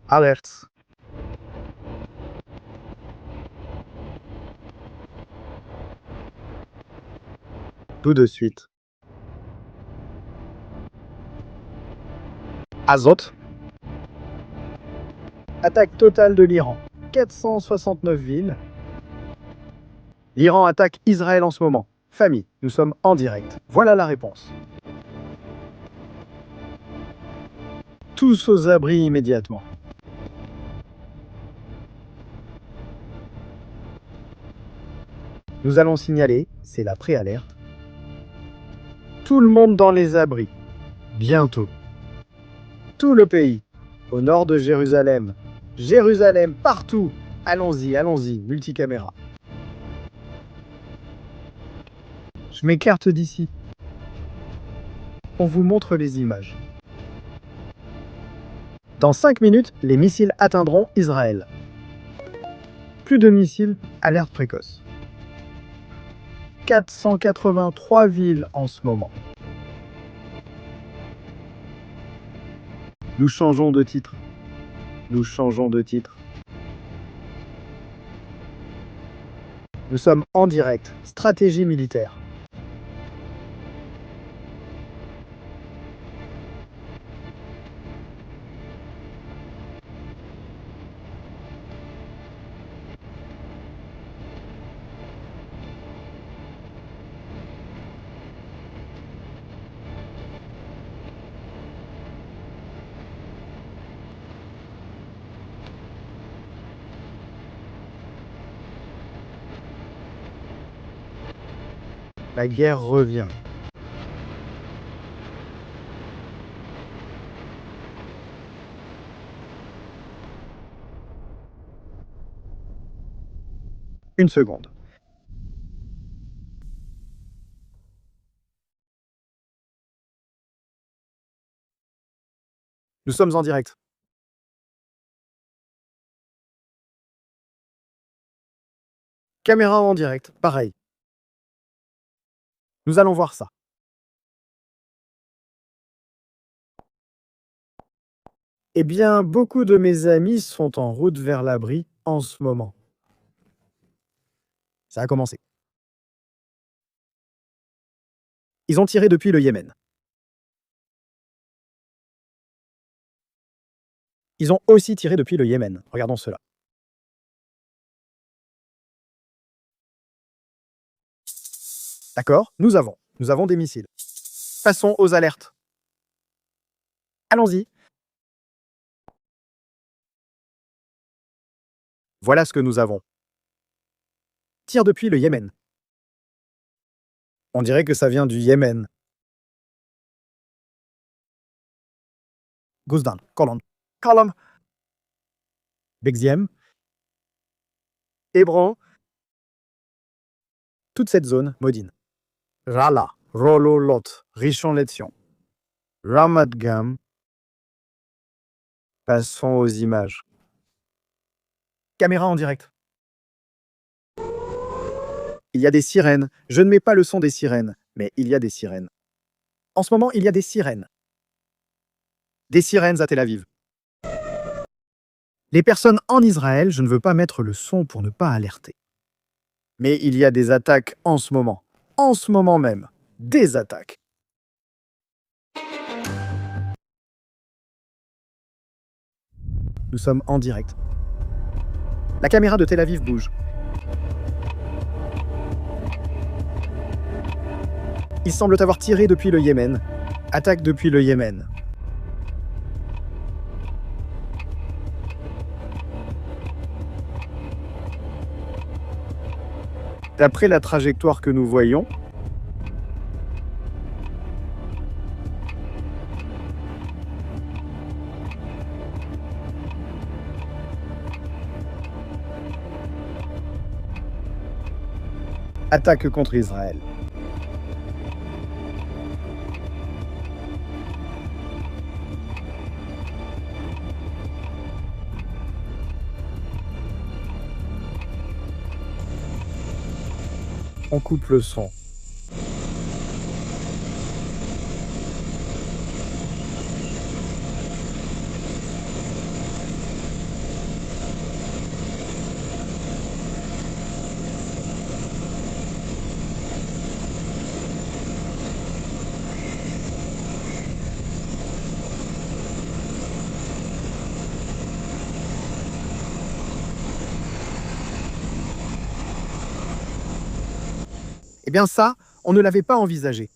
Alerte. Tout de suite. Azot. Attaque totale de l'Iran. 469 villes. L'Iran attaque Israël en ce moment. Famille, nous sommes en direct. Voilà la réponse. Tous aux abris immédiatement. Nous allons signaler, c'est la préalerte. Tout le monde dans les abris. Bientôt. Tout le pays. Au nord de Jérusalem. Jérusalem, partout. Allons-y, allons-y, multicaméra. Je m'écarte d'ici. On vous montre les images. Dans 5 minutes, les missiles atteindront Israël. Plus de missiles, alerte précoce. 483 villes en ce moment. Nous changeons de titre. Nous changeons de titre. Nous sommes en direct. Stratégie militaire. La guerre revient. Une seconde. Nous sommes en direct. Caméra en direct, pareil. Nous allons voir ça. Eh bien, beaucoup de mes amis sont en route vers l'abri en ce moment. Ça a commencé. Ils ont tiré depuis le Yémen. Ils ont aussi tiré depuis le Yémen. Regardons cela. D'accord, nous avons des missiles. Passons aux alertes. Allons-y. Voilà ce que nous avons. Tir depuis le Yémen. On dirait que ça vient du Yémen. Gousdan, Kolom, Bexiem, Hébron, toute cette zone, Modine. Rala, Rolo Lot, Richon Letion, Ramadgam. Passons aux images. Caméra en direct. Il y a des sirènes. Je ne mets pas le son des sirènes, mais il y a des sirènes. En ce moment, il y a des sirènes. Des sirènes à Tel Aviv. Les personnes en Israël, je ne veux pas mettre le son pour ne pas alerter. Mais il y a des attaques en ce moment. En ce moment même. Des attaques. Nous sommes en direct. La caméra de Tel Aviv bouge. Ils semblent avoir tiré depuis le Yémen. Attaque depuis le Yémen. D'après la trajectoire que nous voyons, attaque contre Israël. On coupe le son. Eh bien ça, on ne l'avait pas envisagé.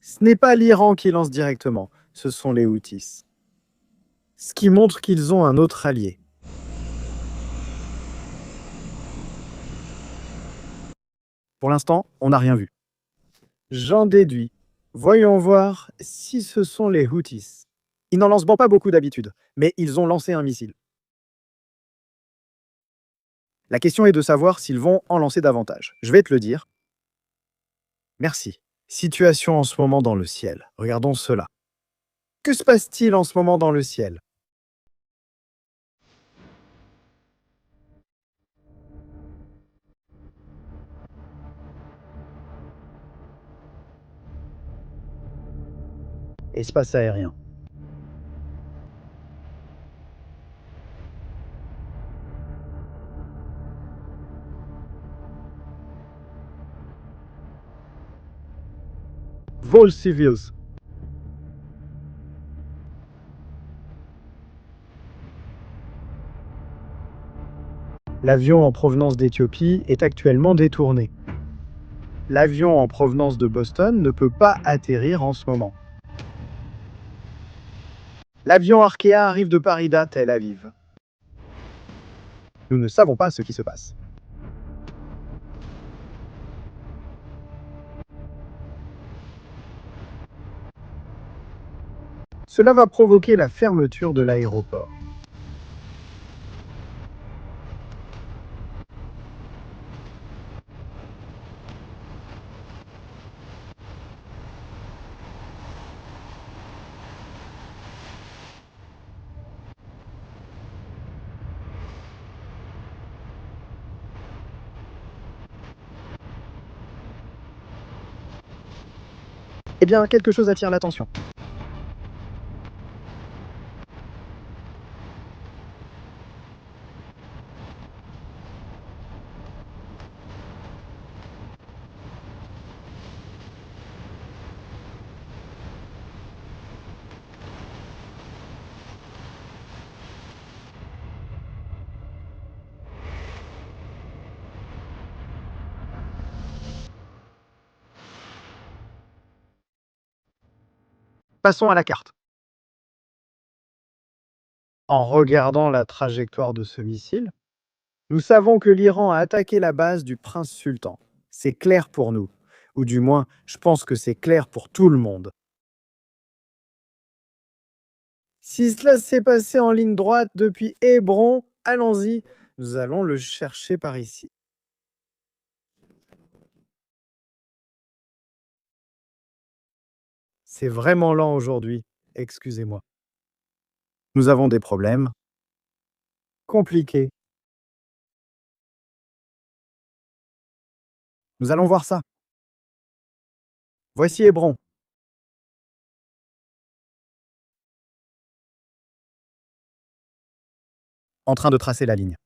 Ce n'est pas l'Iran qui lance directement, ce sont les Houthis. Ce qui montre qu'ils ont un autre allié. Pour l'instant, on n'a rien vu. J'en déduis. Voyons voir si ce sont les Houthis. Ils n'en lancent pas beaucoup d'habitude, mais ils ont lancé un missile. La question est de savoir s'ils vont en lancer davantage. Je vais te le dire. Merci. Situation en ce moment dans le ciel. Regardons cela. Que se passe-t-il en ce moment dans le ciel? Espace aérien. Vols civils. L'avion en provenance d'Éthiopie est actuellement détourné. L'avion en provenance de Boston ne peut pas atterrir en ce moment. L'avion Arkea arrive de Parida, Tel Aviv. Nous ne savons pas ce qui se passe. Cela va provoquer la fermeture de l'aéroport. Eh bien, quelque chose attire l'attention. Passons à la carte. En regardant la trajectoire de ce missile, nous savons que l'Iran a attaqué la base du prince sultan. C'est clair pour nous. Ou du moins, je pense que c'est clair pour tout le monde. Si cela s'est passé en ligne droite depuis Hébron, allons-y, nous allons le chercher par ici. C'est vraiment lent aujourd'hui, excusez-moi. Nous avons des problèmes compliqués. Nous allons voir ça. Voici Hébron. En train de tracer la ligne.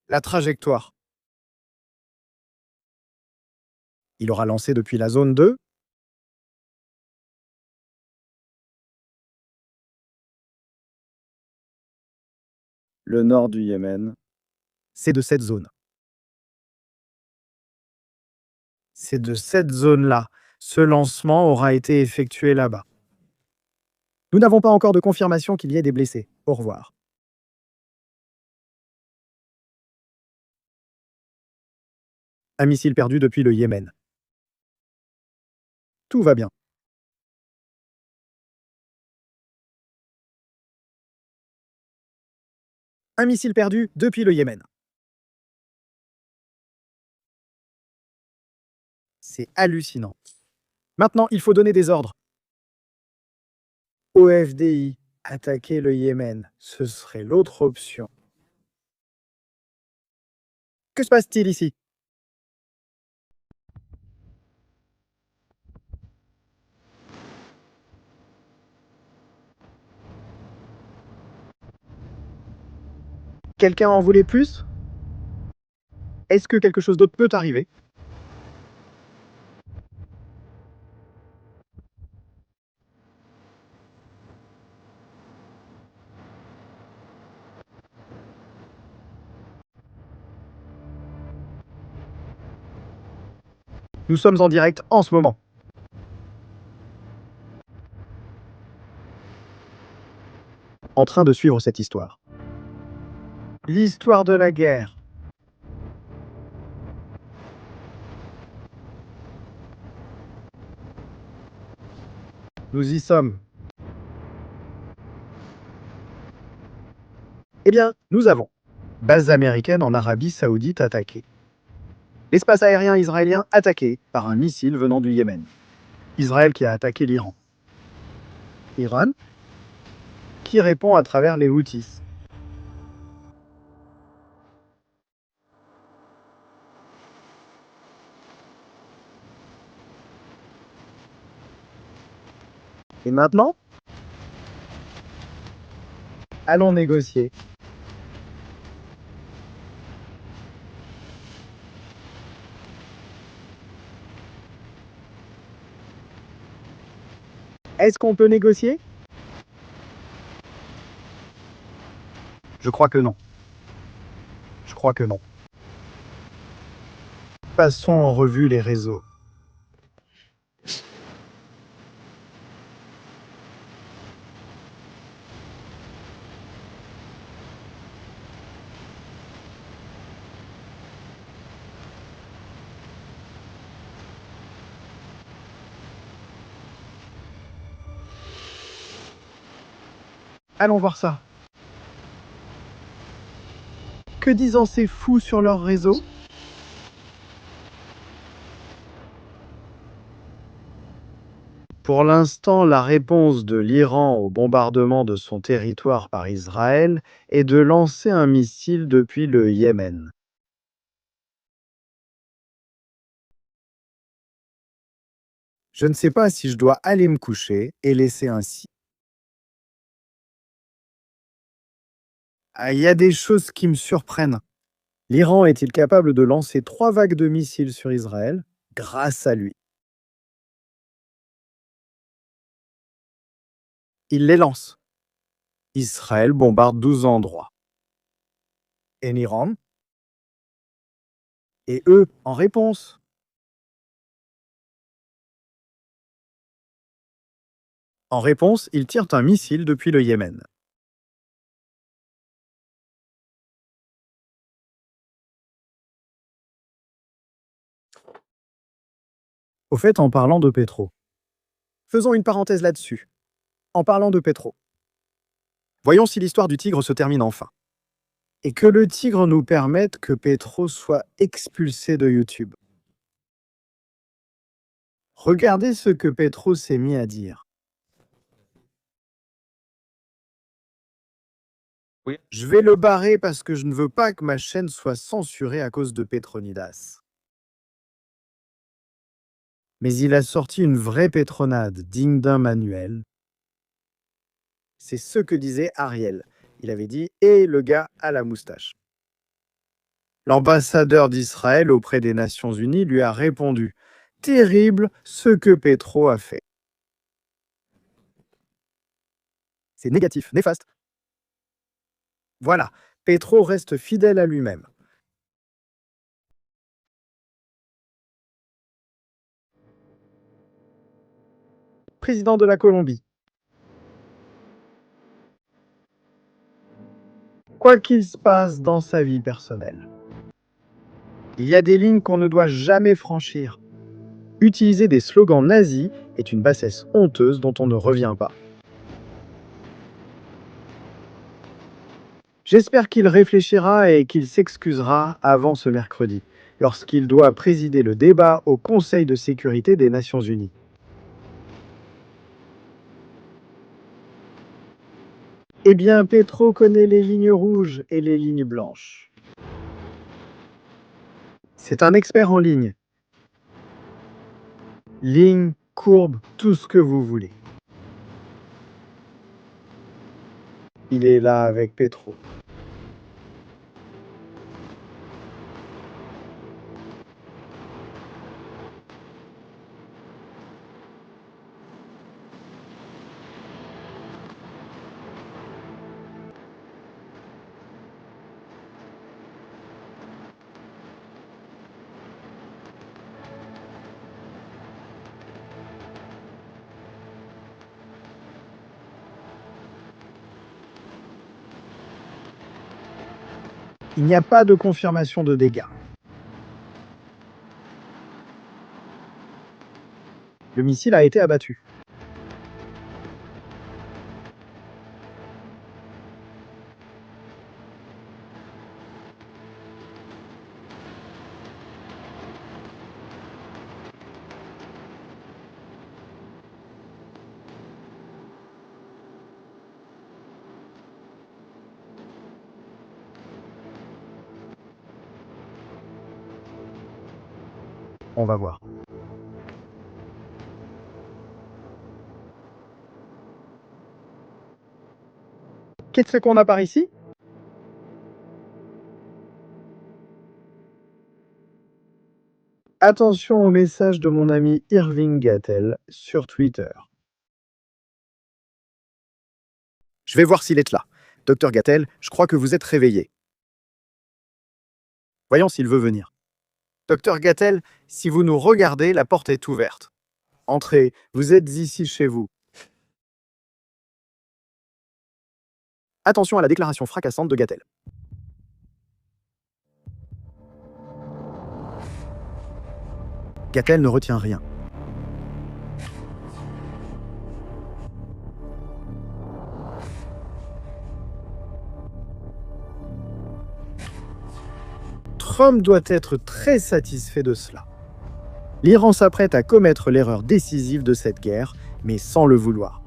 La trajectoire. Il aura lancé depuis la zone 2. Le nord du Yémen. C'est de cette zone. C'est de cette zone-là. Ce lancement aura été effectué là-bas. Nous n'avons pas encore de confirmation qu'il y ait des blessés. Au revoir. Un missile perdu depuis le Yémen. Tout va bien. Un missile perdu depuis le Yémen. C'est hallucinant. Maintenant, il faut donner des ordres. OFDI, attaquer le Yémen, ce serait l'autre option. Que se passe-t-il ici? Quelqu'un en voulait plus? Est-ce que quelque chose d'autre peut arriver? Nous sommes en direct en ce moment. En train de suivre cette histoire. L'histoire de la guerre. Nous y sommes. Eh bien, nous avons base américaine en Arabie Saoudite attaquée. L'espace aérien israélien attaqué par un missile venant du Yémen. Israël qui a attaqué l'Iran. Iran qui répond à travers les Houthis. Et maintenant, allons négocier. Est-ce qu'on peut négocier? Je crois que non. Je crois que non. Passons en revue les réseaux. Allons voir ça. Que disent ces fous sur leur réseau? Pour l'instant, la réponse de l'Iran au bombardement de son territoire par Israël est de lancer un missile depuis le Yémen. Je ne sais pas si je dois aller me coucher et laisser ainsi. Il y a des choses qui me surprennent. L'Iran est-il capable de lancer 3 vagues de missiles sur Israël grâce à lui? Il les lance. Israël bombarde 12 endroits. Et l'Iran? Et eux, en réponse? En réponse, ils tirent un missile depuis le Yémen. Au fait, en parlant de pétro. Faisons une parenthèse là-dessus. En parlant de pétro. Voyons si l'histoire du tigre se termine enfin. Et que le tigre nous permette que Pétro soit expulsé de YouTube. Regardez ce que Pétro s'est mis à dire. Oui. Je vais le barrer parce que je ne veux pas que ma chaîne soit censurée à cause de Pétronidas. Mais il a sorti une vraie pétronade digne d'un manuel. C'est ce que disait Ariel. Il avait dit « Et le gars à la moustache ». L'ambassadeur d'Israël auprès des Nations Unies lui a répondu « Terrible ce que Pétro a fait ». C'est négatif, néfaste. Voilà, Pétro reste fidèle à lui-même. Président de la Colombie. Quoi qu'il se passe dans sa vie personnelle, il y a des lignes qu'on ne doit jamais franchir. Utiliser des slogans nazis est une bassesse honteuse dont on ne revient pas. J'espère qu'il réfléchira et qu'il s'excusera avant ce mercredi, lorsqu'il doit présider le débat au Conseil de sécurité des Nations Unies. Eh bien, Pétro connaît les lignes rouges et les lignes blanches. C'est un expert en ligne. Lignes, courbes, tout ce que vous voulez. Il est là avec Pétro. Il n'y a pas de confirmation de dégâts. Le missile a été abattu. On va voir. Qu'est-ce qu'on a par ici? Attention au message de mon ami Irving Gattel sur Twitter. Je vais voir s'il est là. Docteur Gattel, je crois que vous êtes réveillé. Voyons s'il veut venir. Docteur Gattel, si vous nous regardez, la porte est ouverte. Entrez, vous êtes ici chez vous. Attention à la déclaration fracassante de Gattel. Gattel ne retient rien. Trump doit être très satisfait de cela. L'Iran s'apprête à commettre l'erreur décisive de cette guerre, mais sans le vouloir.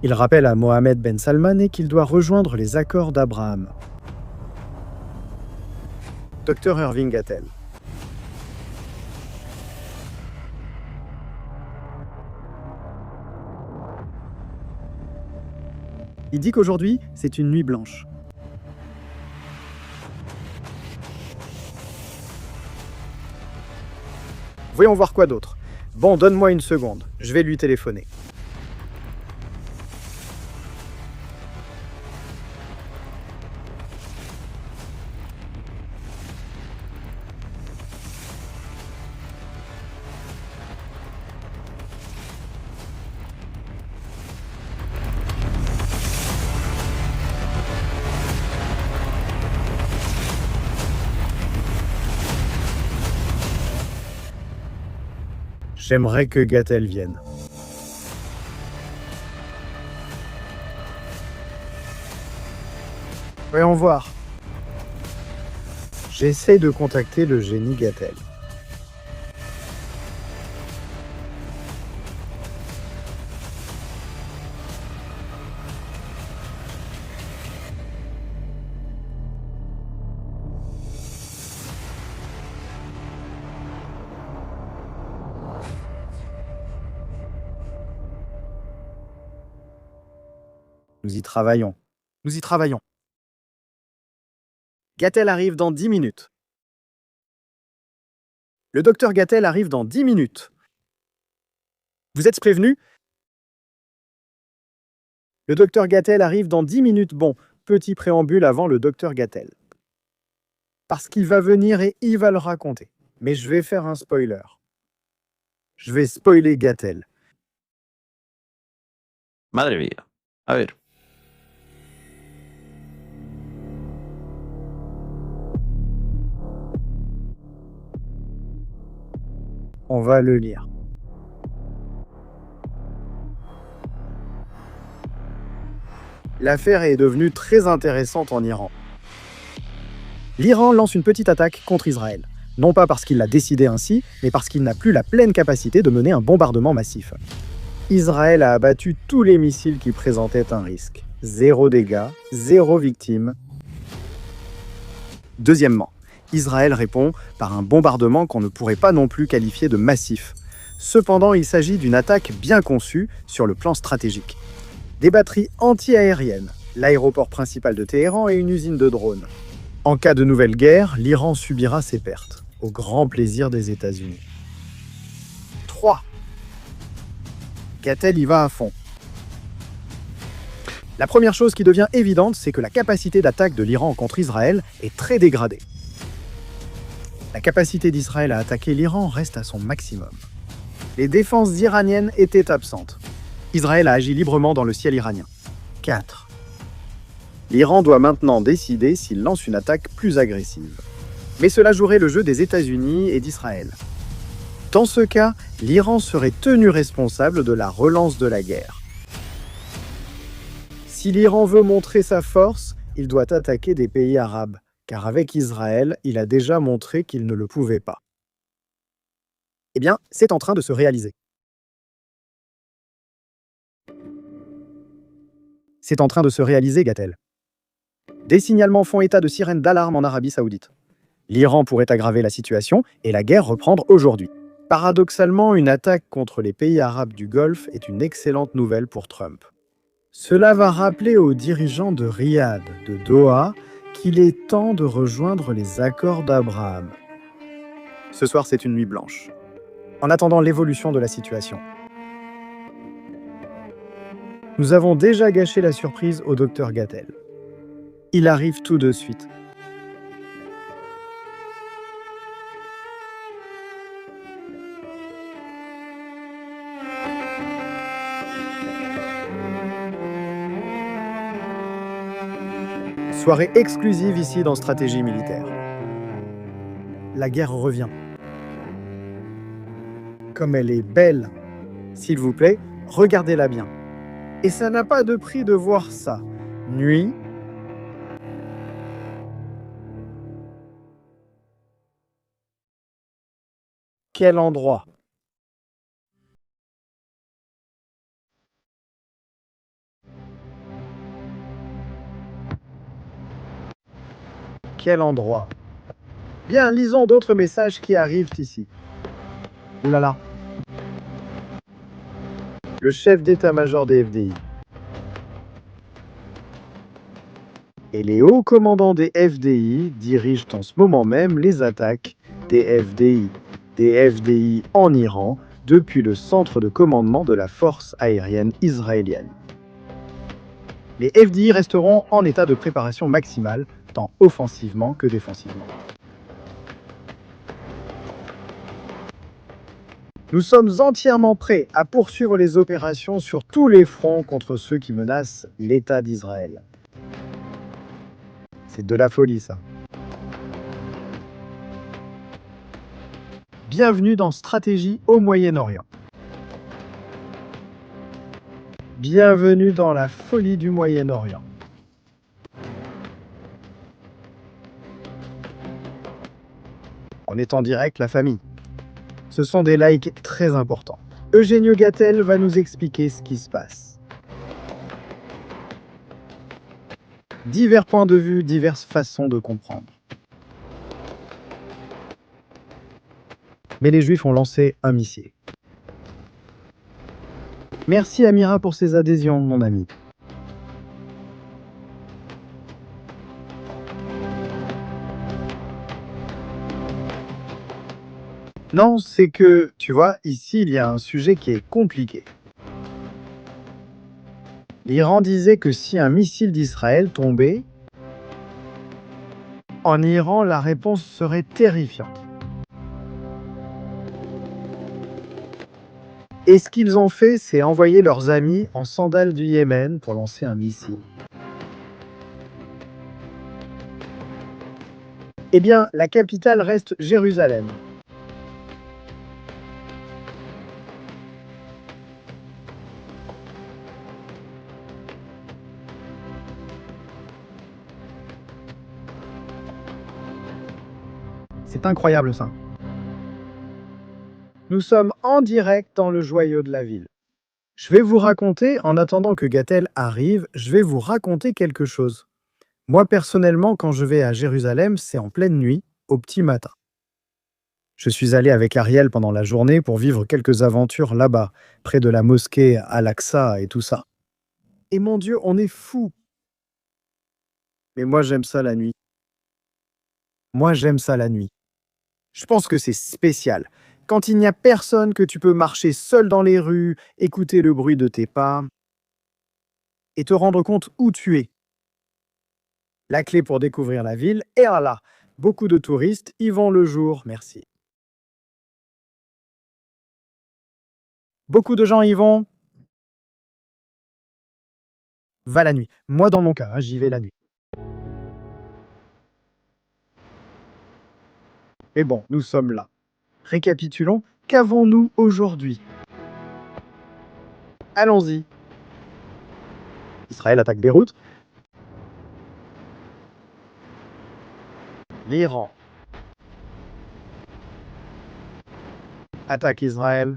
Il rappelle à Mohammed Ben Salman qu'il doit rejoindre les accords d'Abraham. Dr Irving Gattel. Il dit qu'aujourd'hui, c'est une nuit blanche. Voyons voir quoi d'autre. Bon, donne-moi une seconde, je vais lui téléphoner. J'aimerais que Gattel vienne. Voyons voir. J'essaie de contacter le génie Gattel. Nous y travaillons. Nous y travaillons. Gattel arrive dans 10 minutes. Le docteur Gattel arrive dans 10 minutes. Vous êtes prévenu? Le docteur Gattel arrive dans 10 minutes. Bon, petit préambule avant le docteur Gattel. Parce qu'il va venir et il va le raconter. Mais je vais faire un spoiler. Je vais spoiler Gattel. Madre mía. A ver. On va le lire. L'affaire est devenue très intéressante en Iran. L'Iran lance une petite attaque contre Israël. Non pas parce qu'il l'a décidé ainsi, mais parce qu'il n'a plus la pleine capacité de mener un bombardement massif. Israël a abattu tous les missiles qui présentaient un risque. 0 dégâts, 0 victimes. Deuxièmement, Israël répond par un bombardement qu'on ne pourrait pas non plus qualifier de massif. Cependant, il s'agit d'une attaque bien conçue sur le plan stratégique. Des batteries anti-aériennes, l'aéroport principal de Téhéran et une usine de drones. En cas de nouvelle guerre, l'Iran subira ses pertes, au grand plaisir des États-Unis. 3. Gattel y va à fond. La première chose qui devient évidente, c'est que la capacité d'attaque de l'Iran contre Israël est très dégradée. La capacité d'Israël à attaquer l'Iran reste à son maximum. Les défenses iraniennes étaient absentes. Israël a agi librement dans le ciel iranien. 4. L'Iran doit maintenant décider s'il lance une attaque plus agressive. Mais cela jouerait le jeu des États-Unis et d'Israël. Dans ce cas, l'Iran serait tenu responsable de la relance de la guerre. Si l'Iran veut montrer sa force, il doit attaquer des pays arabes, car avec Israël, il a déjà montré qu'il ne le pouvait pas. Eh bien, c'est en train de se réaliser. C'est en train de se réaliser, Gattel. Des signalements font état de sirènes d'alarme en Arabie Saoudite. L'Iran pourrait aggraver la situation et la guerre reprendre aujourd'hui. Paradoxalement, une attaque contre les pays arabes du Golfe est une excellente nouvelle pour Trump. Cela va rappeler aux dirigeants de Riyad, de Doha, qu'il est temps de rejoindre les accords d'Abraham. Ce soir, c'est une nuit blanche. En attendant l'évolution de la situation. Nous avons déjà gâché la surprise au docteur Gattel. Il arrive tout de suite. Soirée exclusive ici dans Stratégie militaire. La guerre revient. Comme elle est belle. S'il vous plaît, regardez-la bien. Et ça n'a pas de prix de voir ça. Nuit, Quel endroit? Quel endroit? Bien, lisons d'autres messages qui arrivent ici. Ouh là là. Le chef d'état-major des FDI. Et les hauts commandants des FDI dirigent en ce moment même les attaques des FDI. Des FDI en Iran depuis le centre de commandement de la force aérienne israélienne. Les FDI resteront en état de préparation maximale, tant offensivement que défensivement. Nous sommes entièrement prêts à poursuivre les opérations sur tous les fronts contre ceux qui menacent l'État d'Israël. C'est de la folie, ça. Bienvenue dans Stratégie au Moyen-Orient. Bienvenue dans la folie du Moyen-Orient. On est en direct, la famille. Ce sont des likes très importants. Eugenio Gattel va nous expliquer ce qui se passe. Divers points de vue, diverses façons de comprendre. Mais les Juifs ont lancé un missile. Merci Amira pour ces adhésions, mon ami. Non, c'est que, tu vois, ici, il y a un sujet qui est compliqué. L'Iran disait que si un missile d'Israël tombait, en Iran, la réponse serait terrifiante. Et ce qu'ils ont fait, c'est envoyer leurs amis en sandales du Yémen pour lancer un missile. Eh bien, la capitale reste Jérusalem. C'est incroyable ça. Nous sommes en direct dans le joyau de la ville. Je vais vous raconter, en attendant que Gattel arrive, je vais vous raconter quelque chose. Moi, personnellement, quand je vais à Jérusalem, c'est en pleine nuit, au petit matin. Je suis allé avec Ariel pendant la journée pour vivre quelques aventures là-bas, près de la mosquée Al-Aqsa et tout ça. Et mon Dieu, on est fou. Mais moi, j'aime ça la nuit. Moi, j'aime ça la nuit. Je pense que c'est spécial. Quand il n'y a personne, que tu peux marcher seul dans les rues, écouter le bruit de tes pas et te rendre compte où tu es. La clé pour découvrir la ville est là. Beaucoup de touristes y vont le jour, merci. Beaucoup de gens y vont. Va la nuit. Moi, dans mon cas, j'y vais la nuit. Et bon, nous sommes là. Récapitulons, qu'avons-nous aujourd'hui? Allons-y. Israël attaque Beyrouth. L'Iran attaque Israël.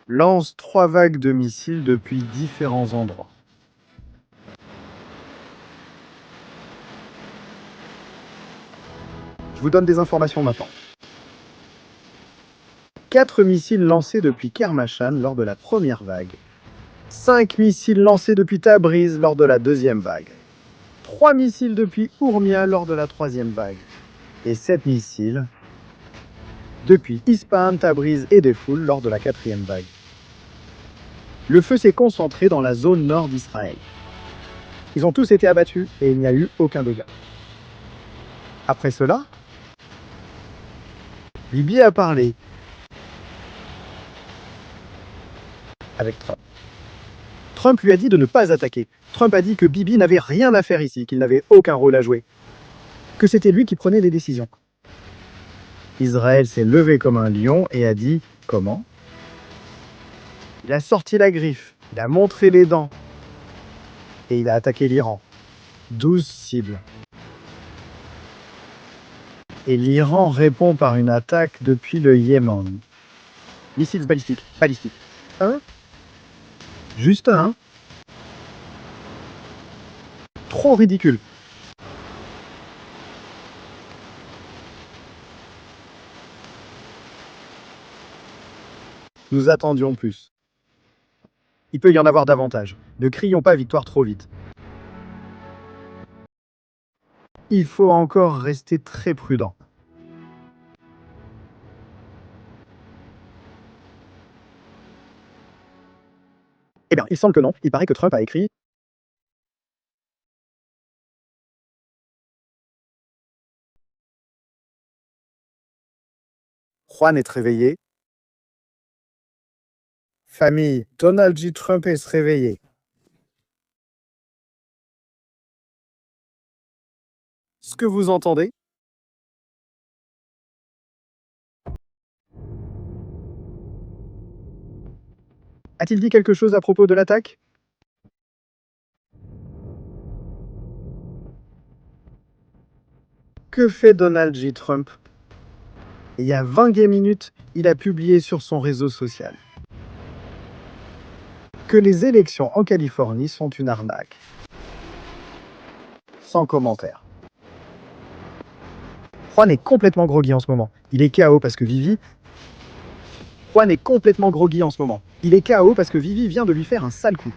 Lance 3 vagues de missiles depuis différents endroits. Je vous donne des informations maintenant. 4 missiles lancés depuis Kermashan lors de la première vague. 5 missiles lancés depuis Tabriz lors de la deuxième vague. 3 missiles depuis Urmia lors de la troisième vague. Et 7 missiles depuis Ispahan, Tabriz et Defoul lors de la quatrième vague. Le feu s'est concentré dans la zone nord d'Israël. Ils ont tous été abattus et il n'y a eu aucun dégât. Après cela, Bibi a parlé avec Trump. Trump lui a dit de ne pas attaquer. Trump a dit que Bibi n'avait rien à faire ici, qu'il n'avait aucun rôle à jouer, que c'était lui qui prenait les décisions. Israël s'est levé comme un lion et a dit « Comment ?» Il a sorti la griffe, il a montré les dents et il a attaqué l'Iran. 12 cibles. Et l'Iran répond par une attaque depuis le Yémen. Missiles balistiques, balistiques. Un? Juste un? Trop ridicule. Nous attendions plus. Il peut y en avoir davantage. Ne crions pas victoire trop vite. Il faut encore rester très prudent. Eh bien, il semble que non. Il paraît que Trump a écrit Juan est réveillé. Famille, Donald J. Trump est réveillé. Ce que vous entendez? A-t-il dit quelque chose à propos de l'attaque? Que fait Donald J. Trump? Il y a 20 minutes, il a publié sur son réseau social que les élections en Californie sont une arnaque. Sans commentaire. Juan est complètement groggy en ce moment. Il est KO parce que Vivi... Juan est complètement groggy en ce moment. Il est KO parce que Vivi vient de lui faire un sale coup.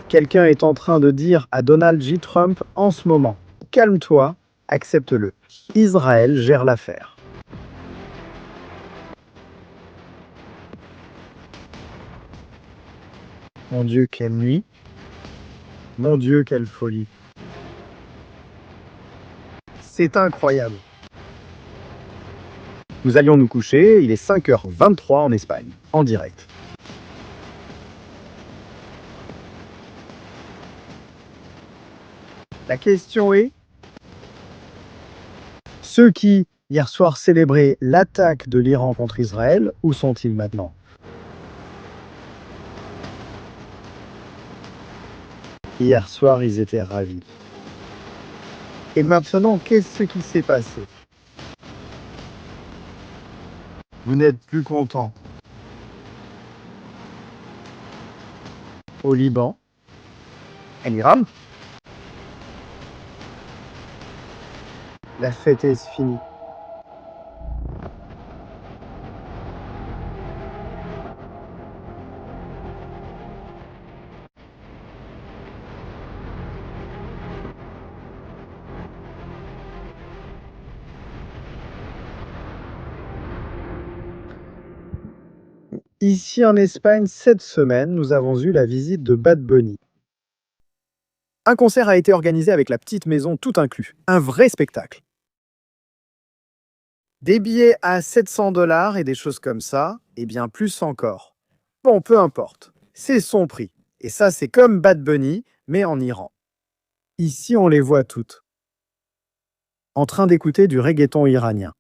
Quelqu'un est en train de dire à Donald J. Trump en ce moment, calme-toi, accepte-le. Israël gère l'affaire. Mon Dieu, quelle nuit. Mon Dieu, quelle folie. C'est incroyable. Nous allions nous coucher, il est 5h23 en Espagne, en direct. La question est, ceux qui, hier soir, célébraient l'attaque de l'Iran contre Israël, où sont-ils maintenant? Hier soir, ils étaient ravis. Et maintenant, qu'est-ce qui s'est passé? Vous n'êtes plus content. Au Liban, en Iran, la fête est finie. Ici en Espagne, cette semaine, nous avons eu la visite de Bad Bunny. Un concert a été organisé avec la petite maison tout inclus. Un vrai spectacle. Des billets à 700 $ et des choses comme ça, et bien plus encore. Bon, peu importe. C'est son prix. Et ça, c'est comme Bad Bunny, mais en Iran. Ici, on les voit toutes. En train d'écouter du reggaeton iranien.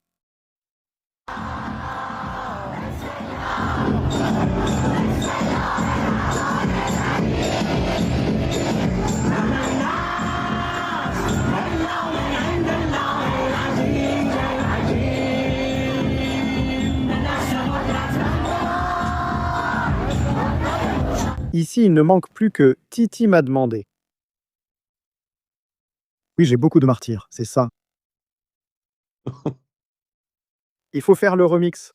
Ici, il ne manque plus que Titi m'a demandé. Oui, j'ai beaucoup de martyrs, c'est ça. Il faut faire le remix.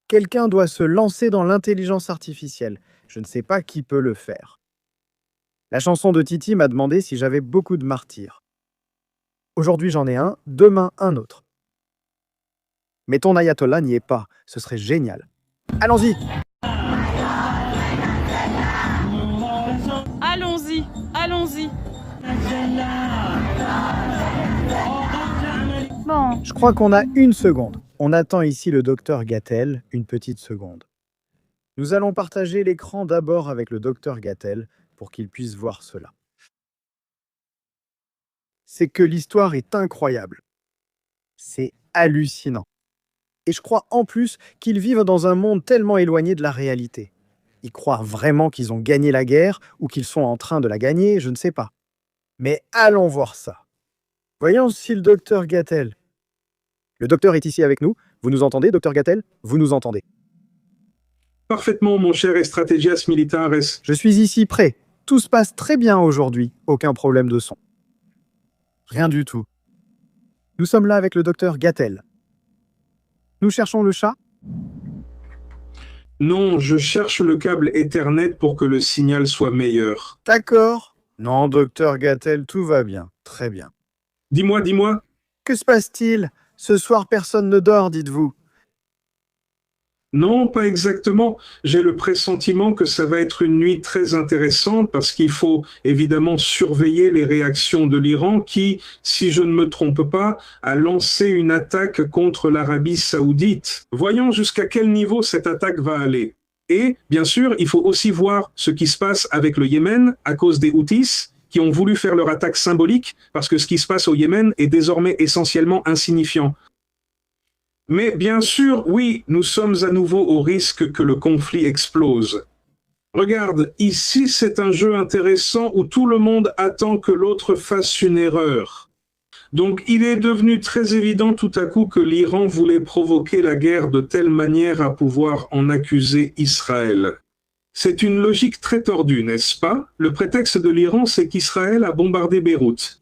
Quelqu'un doit se lancer dans l'intelligence artificielle. Je ne sais pas qui peut le faire. La chanson de Titi m'a demandé si j'avais beaucoup de martyrs. Aujourd'hui, j'en ai un, demain, un autre. Mais ton ayatollah n'y est pas. Ce serait génial. Allons-y! Allons-y, allons-y. Bon, Je crois qu'on a une seconde. On attend ici le docteur Gattel, une petite seconde. Nous allons partager l'écran d'abord avec le docteur Gattel pour qu'il puisse voir cela. C'est que l'histoire est incroyable. C'est hallucinant. Et je crois en plus qu'ils vivent dans un monde tellement éloigné de la réalité. Ils croient vraiment qu'ils ont gagné la guerre ou qu'ils sont en train de la gagner, je ne sais pas. Mais allons voir ça. Voyons si le docteur Gattel. Le docteur est ici avec nous. Vous nous entendez, docteur Gattel? Vous nous entendez? Parfaitement, mon cher Estrategias Militares. Je suis ici prêt. Tout se passe très bien aujourd'hui. Aucun problème de son. Rien du tout. Nous sommes là avec le docteur Gattel. Nous cherchons le chat? Non, je cherche le câble Ethernet pour que le signal soit meilleur. D'accord. Non, docteur Gattel, tout va bien. Très bien. Dis-moi. Que se passe-t-il? Ce soir, personne ne dort, dites-vous. Non, pas exactement. J'ai le pressentiment que ça va être une nuit très intéressante parce qu'il faut évidemment surveiller les réactions de l'Iran qui, si je ne me trompe pas, a lancé une attaque contre l'Arabie Saoudite. Voyons jusqu'à quel niveau cette attaque va aller. Et, bien sûr, il faut aussi voir ce qui se passe avec le Yémen à cause des Houthis qui ont voulu faire leur attaque symbolique parce que ce qui se passe au Yémen est désormais essentiellement insignifiant. Mais bien sûr, oui, nous sommes à nouveau au risque que le conflit explose. Regarde, ici c'est un jeu intéressant où tout le monde attend que l'autre fasse une erreur. Donc il est devenu très évident tout à coup que l'Iran voulait provoquer la guerre de telle manière à pouvoir en accuser Israël. C'est une logique très tordue, n'est-ce pas? Le prétexte de l'Iran, c'est qu'Israël a bombardé Beyrouth.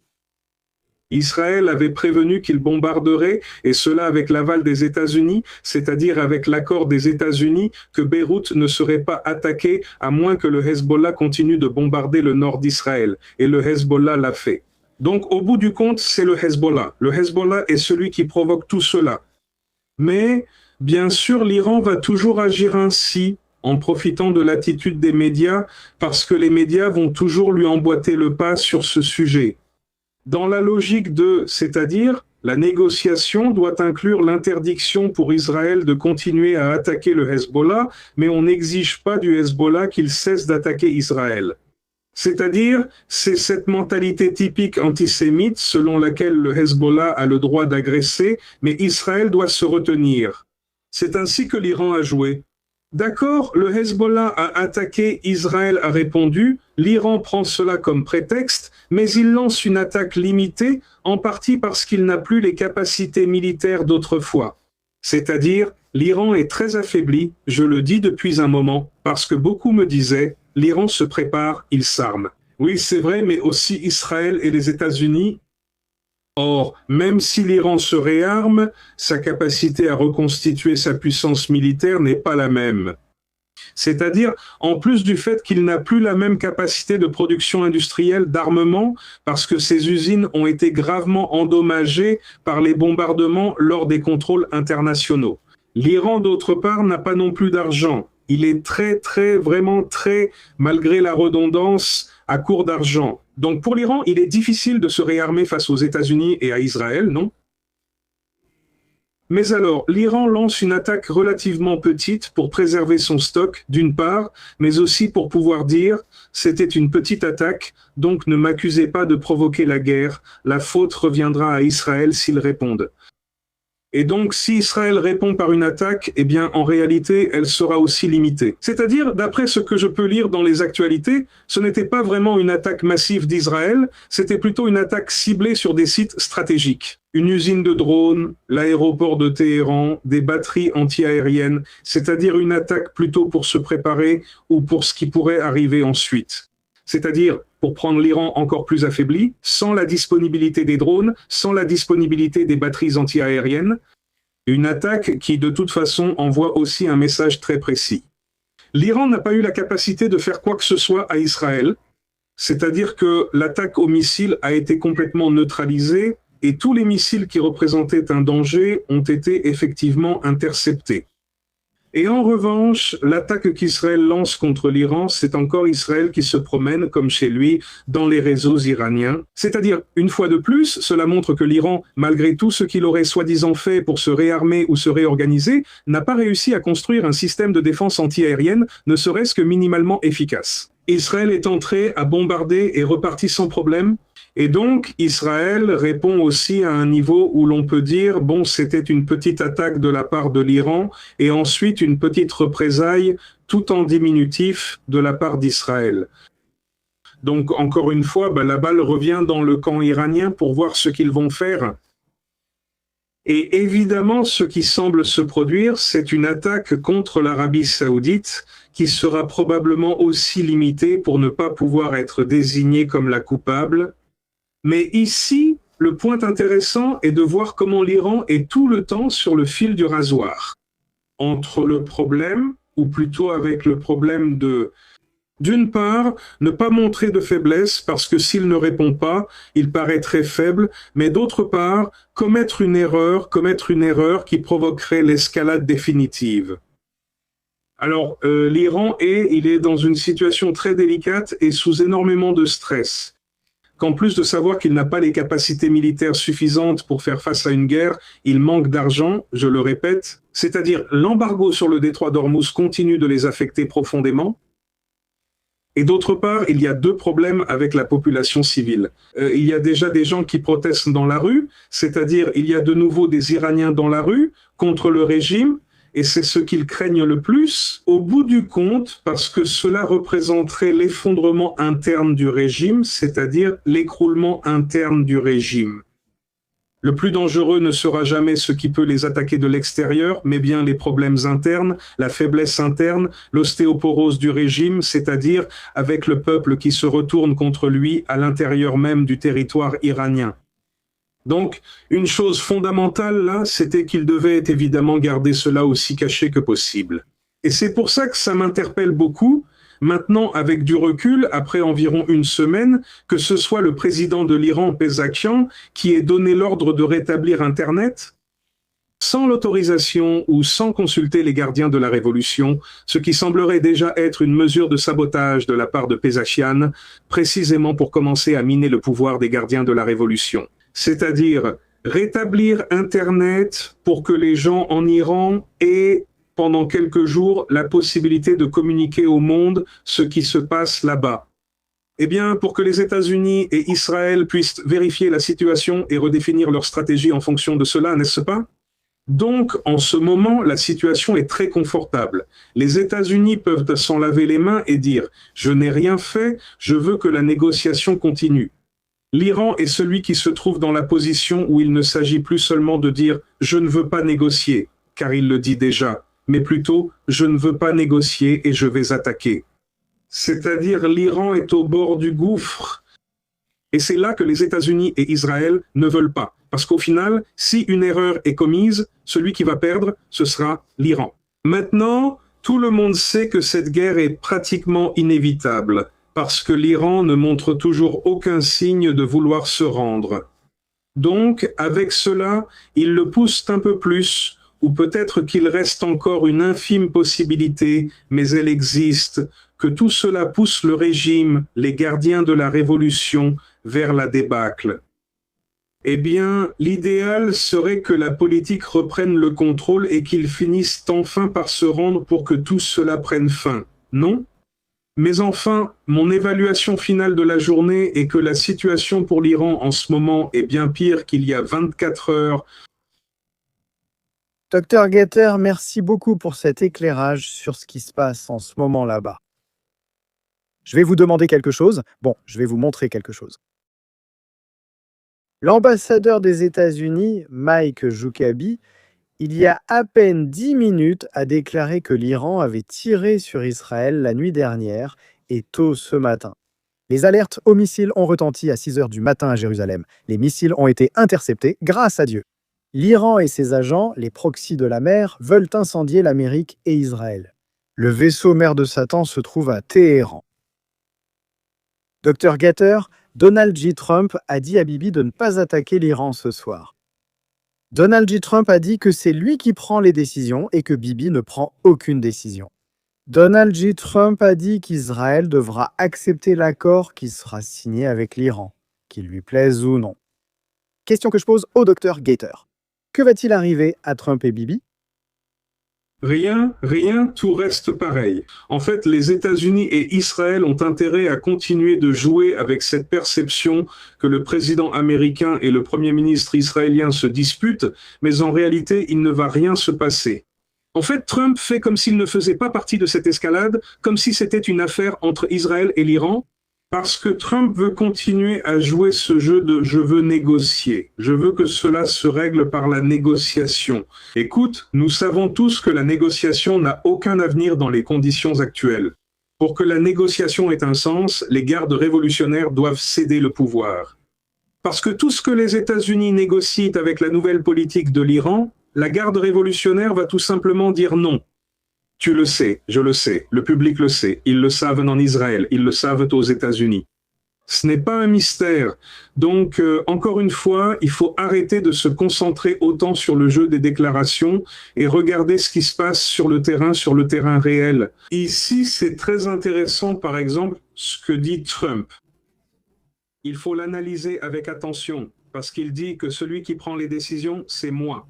Israël avait prévenu qu'il bombarderait, et cela avec l'aval des États-Unis, c'est-à-dire avec l'accord des États-Unis, que Beyrouth ne serait pas attaqué à moins que le Hezbollah continue de bombarder le nord d'Israël. Et le Hezbollah l'a fait. Donc au bout du compte, c'est le Hezbollah. Le Hezbollah est celui qui provoque tout cela. Mais, bien sûr, l'Iran va toujours agir ainsi, en profitant de l'attitude des médias, parce que les médias vont toujours lui emboîter le pas sur ce sujet. Dans la logique de, c'est-à-dire, la négociation doit inclure l'interdiction pour Israël de continuer à attaquer le Hezbollah, mais on n'exige pas du Hezbollah qu'il cesse d'attaquer Israël. C'est-à-dire, c'est cette mentalité typique antisémite selon laquelle le Hezbollah a le droit d'agresser, mais Israël doit se retenir. C'est ainsi que l'Iran a joué. D'accord, le Hezbollah a attaqué, Israël a répondu, l'Iran prend cela comme prétexte, mais il lance une attaque limitée, en partie parce qu'il n'a plus les capacités militaires d'autrefois. C'est-à-dire, l'Iran est très affaibli, je le dis depuis un moment, parce que beaucoup me disaient, l'Iran se prépare, il s'arme. Oui, c'est vrai, mais aussi Israël et les États-Unis. Or, même si l'Iran se réarme, sa capacité à reconstituer sa puissance militaire n'est pas la même. C'est-à-dire, en plus du fait qu'il n'a plus la même capacité de production industrielle d'armement, parce que ses usines ont été gravement endommagées par les bombardements lors des contrôles internationaux. L'Iran, d'autre part, n'a pas non plus d'argent. Il est vraiment très, malgré la redondance, à court d'argent. Donc pour l'Iran, il est difficile de se réarmer face aux États-Unis et à Israël, non? Mais alors, l'Iran lance une attaque relativement petite pour préserver son stock, d'une part, mais aussi pour pouvoir dire « c'était une petite attaque, donc ne m'accusez pas de provoquer la guerre, la faute reviendra à Israël s'ils répondent ». Et donc, si Israël répond par une attaque, eh bien, en réalité, elle sera aussi limitée. C'est-à-dire, d'après ce que je peux lire dans les actualités, ce n'était pas vraiment une attaque massive d'Israël, c'était plutôt une attaque ciblée sur des sites stratégiques. Une usine de drones, l'aéroport de Téhéran, des batteries anti-aériennes, c'est-à-dire une attaque plutôt pour se préparer ou pour ce qui pourrait arriver ensuite. C'est-à-dire pour prendre l'Iran encore plus affaibli, sans la disponibilité des drones, sans la disponibilité des batteries anti-aériennes, une attaque qui de toute façon envoie aussi un message très précis. L'Iran n'a pas eu la capacité de faire quoi que ce soit à Israël, c'est-à-dire que l'attaque aux missiles a été complètement neutralisée et tous les missiles qui représentaient un danger ont été effectivement interceptés. Et en revanche, l'attaque qu'Israël lance contre l'Iran, c'est encore Israël qui se promène, comme chez lui, dans les réseaux iraniens. C'est-à-dire, une fois de plus, cela montre que l'Iran, malgré tout ce qu'il aurait soi-disant fait pour se réarmer ou se réorganiser, n'a pas réussi à construire un système de défense anti-aérienne, ne serait-ce que minimalement efficace. Israël est entré à bombarder et reparti sans problème. Et donc, Israël répond aussi à un niveau où l'on peut dire, bon, c'était une petite attaque de la part de l'Iran, et ensuite une petite représaille, tout en diminutif, de la part d'Israël. Donc, encore une fois, la balle revient dans le camp iranien pour voir ce qu'ils vont faire. Et évidemment, ce qui semble se produire, c'est une attaque contre l'Arabie saoudite qui sera probablement aussi limitée pour ne pas pouvoir être désignée comme la coupable. Mais ici, le point intéressant est de voir comment l'Iran est tout le temps sur le fil du rasoir. Entre le problème, ou plutôt avec le problème de, d'une part, ne pas montrer de faiblesse parce que s'il ne répond pas, il paraît très faible, mais d'autre part, commettre une erreur qui provoquerait l'escalade définitive. Alors, l'Iran il est dans une situation très délicate et sous énormément de stress. Qu'en plus de savoir qu'il n'a pas les capacités militaires suffisantes pour faire face à une guerre, il manque d'argent, je le répète, c'est-à-dire l'embargo sur le détroit d'Ormuz continue de les affecter profondément. Et d'autre part, il y a deux problèmes avec la population civile. Il y a déjà des gens qui protestent dans la rue, c'est-à-dire il y a de nouveau des Iraniens dans la rue contre le régime, et c'est ce qu'ils craignent le plus, au bout du compte, parce que cela représenterait l'effondrement interne du régime, c'est-à-dire l'écroulement interne du régime. Le plus dangereux ne sera jamais ce qui peut les attaquer de l'extérieur, mais bien les problèmes internes, la faiblesse interne, l'ostéoporose du régime, c'est-à-dire avec le peuple qui se retourne contre lui à l'intérieur même du territoire iranien. Donc, une chose fondamentale là, c'était qu'il devait évidemment garder cela aussi caché que possible. Et c'est pour ça que ça m'interpelle beaucoup, maintenant avec du recul, après environ une semaine, que ce soit le président de l'Iran, Pezeshkian, qui ait donné l'ordre de rétablir Internet, sans l'autorisation ou sans consulter les gardiens de la révolution, ce qui semblerait déjà être une mesure de sabotage de la part de Pezeshkian, précisément pour commencer à miner le pouvoir des gardiens de la révolution. C'est-à-dire rétablir Internet pour que les gens en Iran aient, pendant quelques jours, la possibilité de communiquer au monde ce qui se passe là-bas. Eh bien, pour que les États-Unis et Israël puissent vérifier la situation et redéfinir leur stratégie en fonction de cela, n'est-ce pas? Donc, en ce moment, la situation est très confortable. Les États-Unis peuvent s'en laver les mains et dire « Je n'ai rien fait, je veux que la négociation continue ». L'Iran est celui qui se trouve dans la position où il ne s'agit plus seulement de dire « je ne veux pas négocier », car il le dit déjà, mais plutôt « je ne veux pas négocier et je vais attaquer ». C'est-à-dire l'Iran est au bord du gouffre. Et c'est là que les États-Unis et Israël ne veulent pas. Parce qu'au final, si une erreur est commise, celui qui va perdre, ce sera l'Iran. Maintenant, tout le monde sait que cette guerre est pratiquement inévitable. Parce que l'Iran ne montre toujours aucun signe de vouloir se rendre. Donc, avec cela, ils le poussent un peu plus, ou peut-être qu'il reste encore une infime possibilité, mais elle existe, que tout cela pousse le régime, les gardiens de la révolution, vers la débâcle. Eh bien, l'idéal serait que la politique reprenne le contrôle et qu'ils finissent enfin par se rendre pour que tout cela prenne fin, non ? Mais enfin, mon évaluation finale de la journée est que la situation pour l'Iran en ce moment est bien pire qu'il y a 24 heures. Docteur Getter, merci beaucoup pour cet éclairage sur ce qui se passe en ce moment là-bas. Je vais vous demander quelque chose. Bon, je vais vous montrer quelque chose. L'ambassadeur des États-Unis, Mike Joukabi, il y a à peine 10 minutes, a déclaré que l'Iran avait tiré sur Israël la nuit dernière et tôt ce matin. Les alertes aux missiles ont retenti à 6 heures du matin à Jérusalem. Les missiles ont été interceptés grâce à Dieu. L'Iran et ses agents, les proxys de la mer, veulent incendier l'Amérique et Israël. Le vaisseau mère de Satan se trouve à Téhéran. Dr Getter, Donald J. Trump a dit à Bibi de ne pas attaquer l'Iran ce soir. Donald J. Trump a dit que c'est lui qui prend les décisions et que Bibi ne prend aucune décision. Donald J. Trump a dit qu'Israël devra accepter l'accord qui sera signé avec l'Iran, qu'il lui plaise ou non. Question que je pose au Dr Getter. Que va-t-il arriver à Trump et Bibi? Rien, tout reste pareil. En fait, les États-Unis et Israël ont intérêt à continuer de jouer avec cette perception que le président américain et le premier ministre israélien se disputent, mais en réalité, il ne va rien se passer. En fait, Trump fait comme s'il ne faisait pas partie de cette escalade, comme si c'était une affaire entre Israël et l'Iran, Parce que Trump veut continuer à jouer ce jeu de je veux négocier. Je veux que cela se règle par la négociation. Écoute, nous savons tous que la négociation n'a aucun avenir dans les conditions actuelles. Pour que la négociation ait un sens, les gardes révolutionnaires doivent céder le pouvoir. Parce que tout ce que les États-Unis négocient avec la nouvelle politique de l'Iran, la garde révolutionnaire va tout simplement dire non. Tu le sais, je le sais, le public le sait, ils le savent en Israël, ils le savent aux États-Unis. Ce n'est pas un mystère. Donc, encore une fois, il faut arrêter de se concentrer autant sur le jeu des déclarations et regarder ce qui se passe sur le terrain réel. Ici, c'est très intéressant, par exemple, ce que dit Trump. Il faut l'analyser avec attention, parce qu'il dit que celui qui prend les décisions, c'est moi.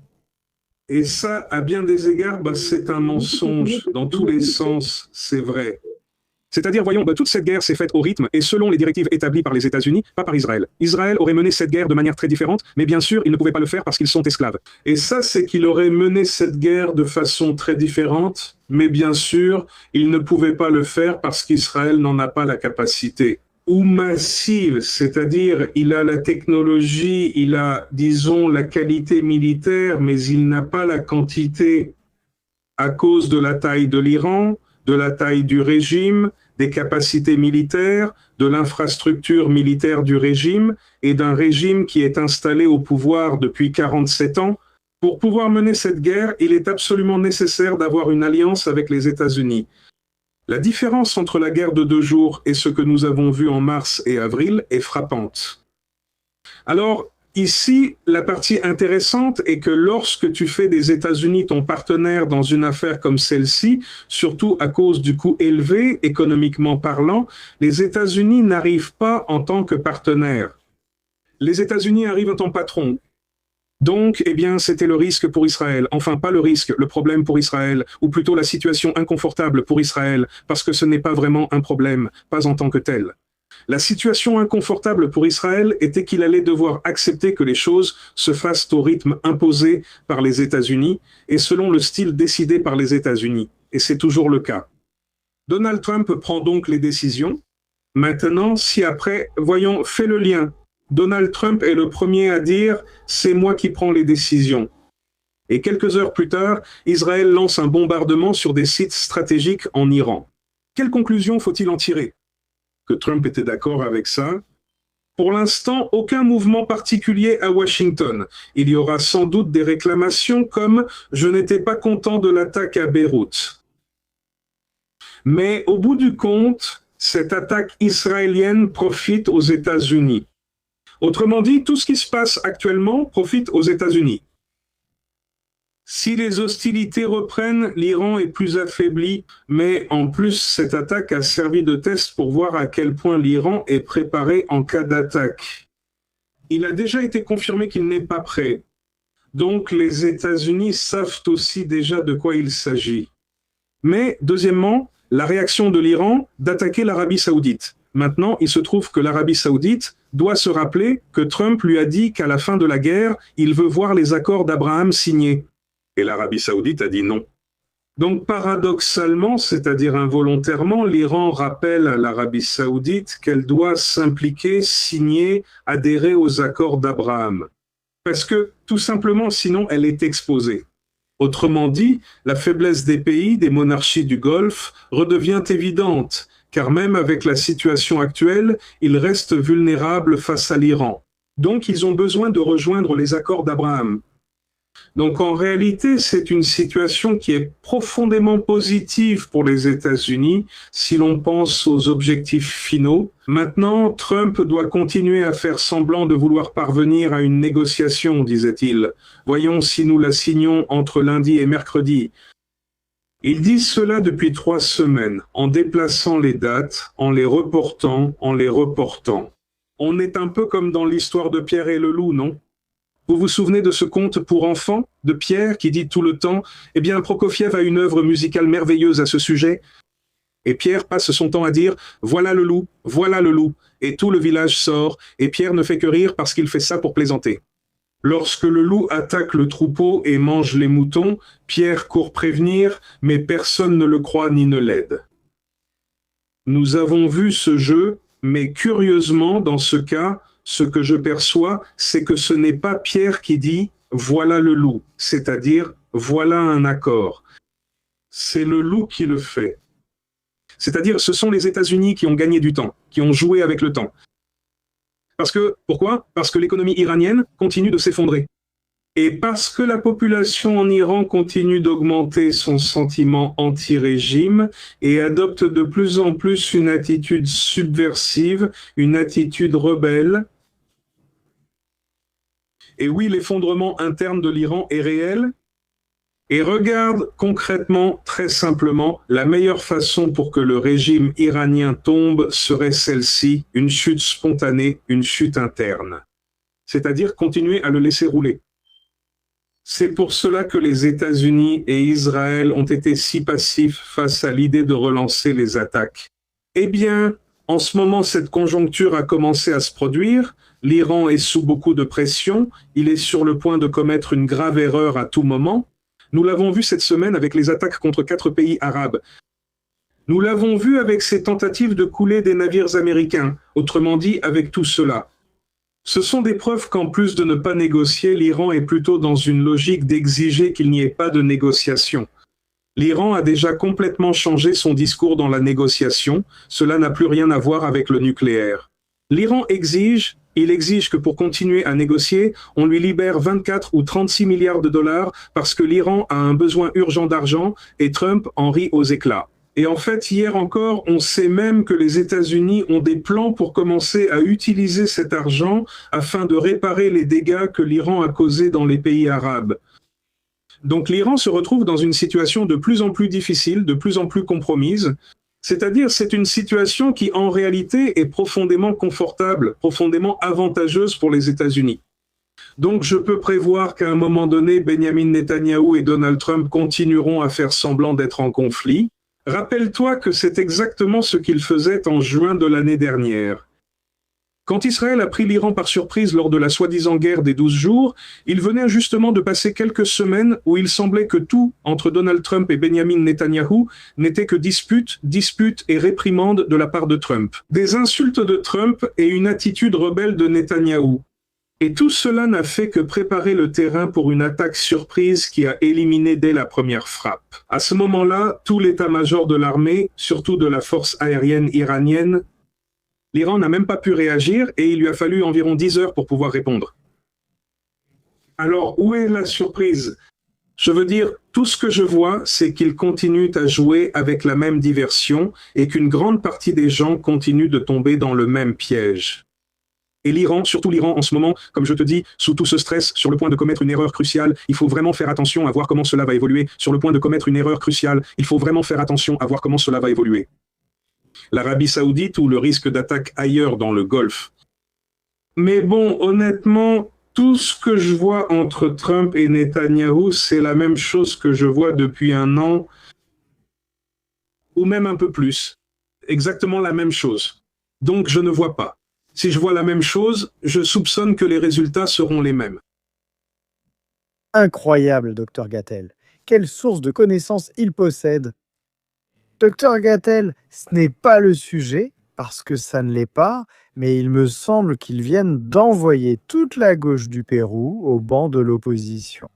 Et ça, à bien des égards, c'est un mensonge. Dans tous les sens, c'est vrai. C'est-à-dire, voyons, toute cette guerre s'est faite au rythme et selon les directives établies par les États-Unis, pas par Israël. Israël aurait mené cette guerre de manière très différente, mais bien sûr, il ne pouvait pas le faire parce qu'ils sont esclaves. Et ça, c'est qu'il aurait mené cette guerre de façon très différente, mais bien sûr, il ne pouvait pas le faire parce qu'Israël n'en a pas la capacité. Ou massive, c'est-à-dire il a la technologie, il a, disons, la qualité militaire, mais il n'a pas la quantité à cause de la taille de l'Iran, de la taille du régime, des capacités militaires, de l'infrastructure militaire du régime et d'un régime qui est installé au pouvoir depuis 47 ans. Pour pouvoir mener cette guerre, il est absolument nécessaire d'avoir une alliance avec les États-Unis. La différence entre la guerre de 2 jours et ce que nous avons vu en mars et avril est frappante. Alors, ici, la partie intéressante est que lorsque tu fais des États-Unis ton partenaire dans une affaire comme celle-ci, surtout à cause du coût élevé, économiquement parlant, les États-Unis n'arrivent pas en tant que partenaire. Les États-Unis arrivent en tant que patron. Donc, eh bien, c'était le risque pour Israël. Enfin, pas le risque, le problème pour Israël, ou plutôt la situation inconfortable pour Israël, parce que ce n'est pas vraiment un problème, pas en tant que tel. La situation inconfortable pour Israël était qu'il allait devoir accepter que les choses se fassent au rythme imposé par les États-Unis et selon le style décidé par les États-Unis. Et c'est toujours le cas. Donald Trump prend donc les décisions. Maintenant, si après, voyons, fais le lien. Donald Trump est le premier à dire « c'est moi qui prends les décisions ». Et quelques heures plus tard, Israël lance un bombardement sur des sites stratégiques en Iran. Quelle conclusion faut-il en tirer? Que Trump était d'accord avec ça? Pour l'instant, aucun mouvement particulier à Washington. Il y aura sans doute des réclamations comme « je n'étais pas content de l'attaque à Beyrouth ». Mais au bout du compte, cette attaque israélienne profite aux États-Unis. Autrement dit, tout ce qui se passe actuellement profite aux États-Unis. Si les hostilités reprennent, l'Iran est plus affaibli, mais en plus, cette attaque a servi de test pour voir à quel point l'Iran est préparé en cas d'attaque. Il a déjà été confirmé qu'il n'est pas prêt. Donc les États-Unis savent aussi déjà de quoi il s'agit. Mais, deuxièmement, la réaction de l'Iran d'attaquer l'Arabie Saoudite. Maintenant, il se trouve que l'Arabie Saoudite doit se rappeler que Trump lui a dit qu'à la fin de la guerre, il veut voir les accords d'Abraham signés. Et l'Arabie Saoudite a dit non. Donc paradoxalement, c'est-à-dire involontairement, l'Iran rappelle à l'Arabie Saoudite qu'elle doit s'impliquer, signer, adhérer aux accords d'Abraham. Parce que, tout simplement, sinon elle est exposée. Autrement dit, la faiblesse des pays, des monarchies du Golfe, redevient évidente, car même avec la situation actuelle, ils restent vulnérables face à l'Iran. Donc ils ont besoin de rejoindre les accords d'Abraham. Donc en réalité, c'est une situation qui est profondément positive pour les États-Unis si l'on pense aux objectifs finaux. Maintenant, Trump doit continuer à faire semblant de vouloir parvenir à une négociation, disait-il. Voyons si nous la signons entre lundi et mercredi. Ils disent cela depuis 3 semaines, en déplaçant les dates, en les reportant, en les reportant. On est un peu comme dans l'histoire de Pierre et le loup, non? Vous vous souvenez de ce conte pour enfants, de Pierre, qui dit tout le temps « Eh bien, Prokofiev a une œuvre musicale merveilleuse à ce sujet ». Et Pierre passe son temps à dire « Voilà le loup, voilà le loup ». Et tout le village sort, et Pierre ne fait que rire parce qu'il fait ça pour plaisanter. Lorsque le loup attaque le troupeau et mange les moutons, Pierre court prévenir, mais personne ne le croit ni ne l'aide. Nous avons vu ce jeu Mais curieusement, dans ce cas, ce que je perçois, c'est que ce n'est pas Pierre qui dit « voilà le loup », c'est-à-dire « voilà un accord ». C'est le loup qui le fait. C'est-à-dire, ce sont les États-Unis qui ont gagné du temps, qui ont joué avec le temps. Pourquoi? Parce que l'économie iranienne continue de s'effondrer. Et parce que la population en Iran continue d'augmenter son sentiment anti-régime et adopte de plus en plus une attitude subversive, une attitude rebelle. Et oui, l'effondrement interne de l'Iran est réel. Et regarde concrètement, très simplement, la meilleure façon pour que le régime iranien tombe serait celle-ci, une chute spontanée, une chute interne. C'est-à-dire continuer à le laisser rouler. C'est pour cela que les États-Unis et Israël ont été si passifs face à l'idée de relancer les attaques. Eh bien, en ce moment, cette conjoncture a commencé à se produire. L'Iran est sous beaucoup de pression. Il est sur le point de commettre une grave erreur à tout moment. Nous l'avons vu cette semaine avec les attaques contre 4 pays arabes. Nous l'avons vu avec ces tentatives de couler des navires américains. Autrement dit, avec tout cela. Ce sont des preuves qu'en plus de ne pas négocier, l'Iran est plutôt dans une logique d'exiger qu'il n'y ait pas de négociation. L'Iran a déjà complètement changé son discours dans la négociation. Cela n'a plus rien à voir avec le nucléaire. L'Iran exige, il exige que pour continuer à négocier, on lui libère 24 ou 36 milliards de dollars parce que l'Iran a un besoin urgent d'argent et Trump en rit aux éclats. Et en fait, hier encore, on sait même que les États-Unis ont des plans pour commencer à utiliser cet argent afin de réparer les dégâts que l'Iran a causés dans les pays arabes. Donc l'Iran se retrouve dans une situation de plus en plus difficile, de plus en plus compromise. C'est-à-dire, c'est une situation qui, en réalité, est profondément confortable, profondément avantageuse pour les États-Unis. Donc, je peux prévoir qu'à un moment donné, Benjamin Netanyahou et Donald Trump continueront à faire semblant d'être en conflit. Rappelle-toi que c'est exactement ce qu'ils faisaient en juin de l'année dernière. Quand Israël a pris l'Iran par surprise lors de la soi-disant guerre des 12 jours, il venait justement de passer quelques semaines où il semblait que tout, entre Donald Trump et Benjamin Netanyahou, n'était que dispute et réprimande de la part de Trump. Des insultes de Trump et une attitude rebelle de Netanyahou. Et tout cela n'a fait que préparer le terrain pour une attaque surprise qui a éliminé dès la première frappe. À ce moment-là, tout l'état-major de l'armée, surtout de la force aérienne iranienne, l'Iran n'a même pas pu réagir et il lui a fallu environ 10 heures pour pouvoir répondre. Alors, où est la surprise? Je veux dire, tout ce que je vois, c'est qu'ils continuent à jouer avec la même diversion et qu'une grande partie des gens continuent de tomber dans le même piège. Et l'Iran, surtout l'Iran en ce moment, comme je te dis, sous tout ce stress, sur le point de commettre une erreur cruciale, il faut vraiment faire attention à voir comment cela va évoluer. Sur le point de commettre une erreur cruciale, il faut vraiment faire attention à voir comment cela va évoluer. L'Arabie Saoudite ou le risque d'attaque ailleurs dans le Golfe. Mais bon, honnêtement, tout ce que je vois entre Trump et Netanyahou, c'est la même chose que je vois depuis un an, ou même un peu plus. Exactement la même chose. Donc je ne vois pas. Si je vois la même chose, je soupçonne que les résultats seront les mêmes. Incroyable, Dr Gattel. Quelle source de connaissances il possède. Dr Gattel, ce n'est pas le sujet, parce que ça ne l'est pas, mais il me semble qu'ils viennent d'envoyer toute la gauche du Pérou au banc de l'opposition.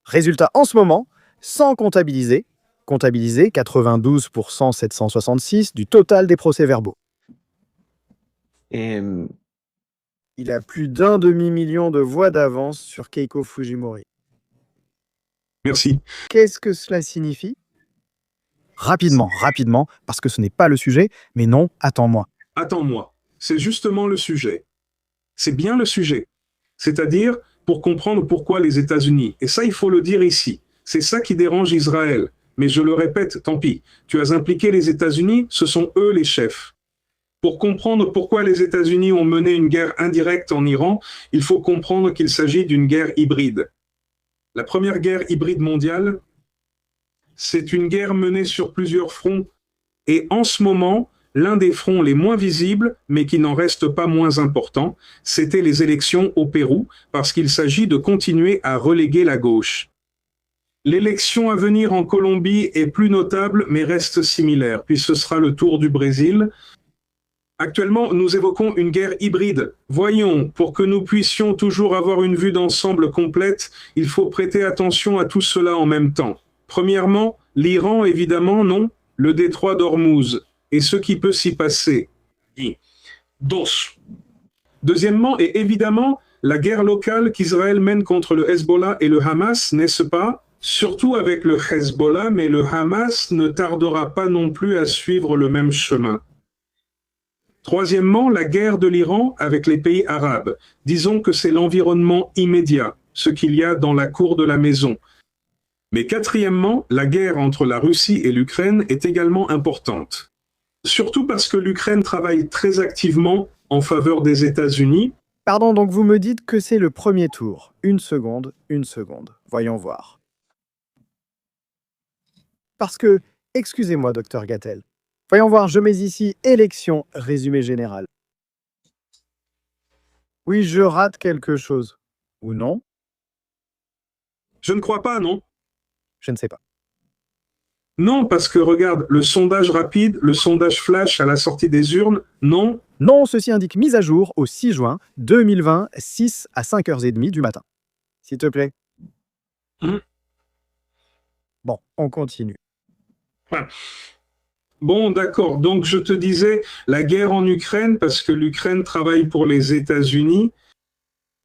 Résultat en ce moment, sans comptabiliser 92% 766 du total des procès-verbaux. Et Il a plus d'un demi-million de voix d'avance sur Keiko Fujimori. Merci. Qu'est-ce que cela signifie? Rapidement, parce que ce n'est pas le sujet, mais non, attends-moi. Attends-moi. C'est justement le sujet. C'est bien le sujet. C'est-à-dire, pour comprendre pourquoi les États-Unis, et ça il faut le dire ici, c'est ça qui dérange Israël. Mais je le répète, tant pis. Tu as impliqué les États-Unis, ce sont eux les chefs. Pour comprendre pourquoi les États-Unis ont mené une guerre indirecte en Iran, il faut comprendre qu'il s'agit d'une guerre hybride. La première guerre hybride mondiale, c'est une guerre menée sur plusieurs fronts. Et en ce moment, l'un des fronts les moins visibles, mais qui n'en reste pas moins important, c'était les élections au Pérou, parce qu'il s'agit de continuer à reléguer la gauche. L'élection à venir en Colombie est plus notable, mais reste similaire, puis ce sera le tour du Brésil. Actuellement, nous évoquons une guerre hybride. Voyons, pour que nous puissions toujours avoir une vue d'ensemble complète, il faut prêter attention à tout cela en même temps. Premièrement, l'Iran, évidemment, non, le détroit d'Ormuz, et ce qui peut s'y passer. Dos. Deuxièmement, et évidemment, la guerre locale qu'Israël mène contre le Hezbollah et le Hamas, n'est-ce pas? Surtout avec le Hezbollah, mais le Hamas ne tardera pas non plus à suivre le même chemin. Troisièmement, la guerre de l'Iran avec les pays arabes. Disons que c'est l'environnement immédiat, ce qu'il y a dans la cour de la maison. Mais quatrièmement, la guerre entre la Russie et l'Ukraine est également importante. Surtout parce que l'Ukraine travaille très activement en faveur des États-Unis. Pardon, donc vous me dites que c'est le premier tour. Une seconde. Voyons voir. Parce que, excusez-moi, docteur Gattel. Voyons voir, je mets ici élection, résumé général. Oui, je rate quelque chose. Ou non? Je ne crois pas, non? Je ne sais pas. Non, parce que regarde, le sondage rapide, le sondage flash à la sortie des urnes, non. Non, ceci indique mise à jour au 6 juin 2020, 6 à 5h30 du matin. S'il te plaît. Bon, on continue. Bon, d'accord. Donc, je te disais, la guerre en Ukraine, parce que l'Ukraine travaille pour les États-Unis.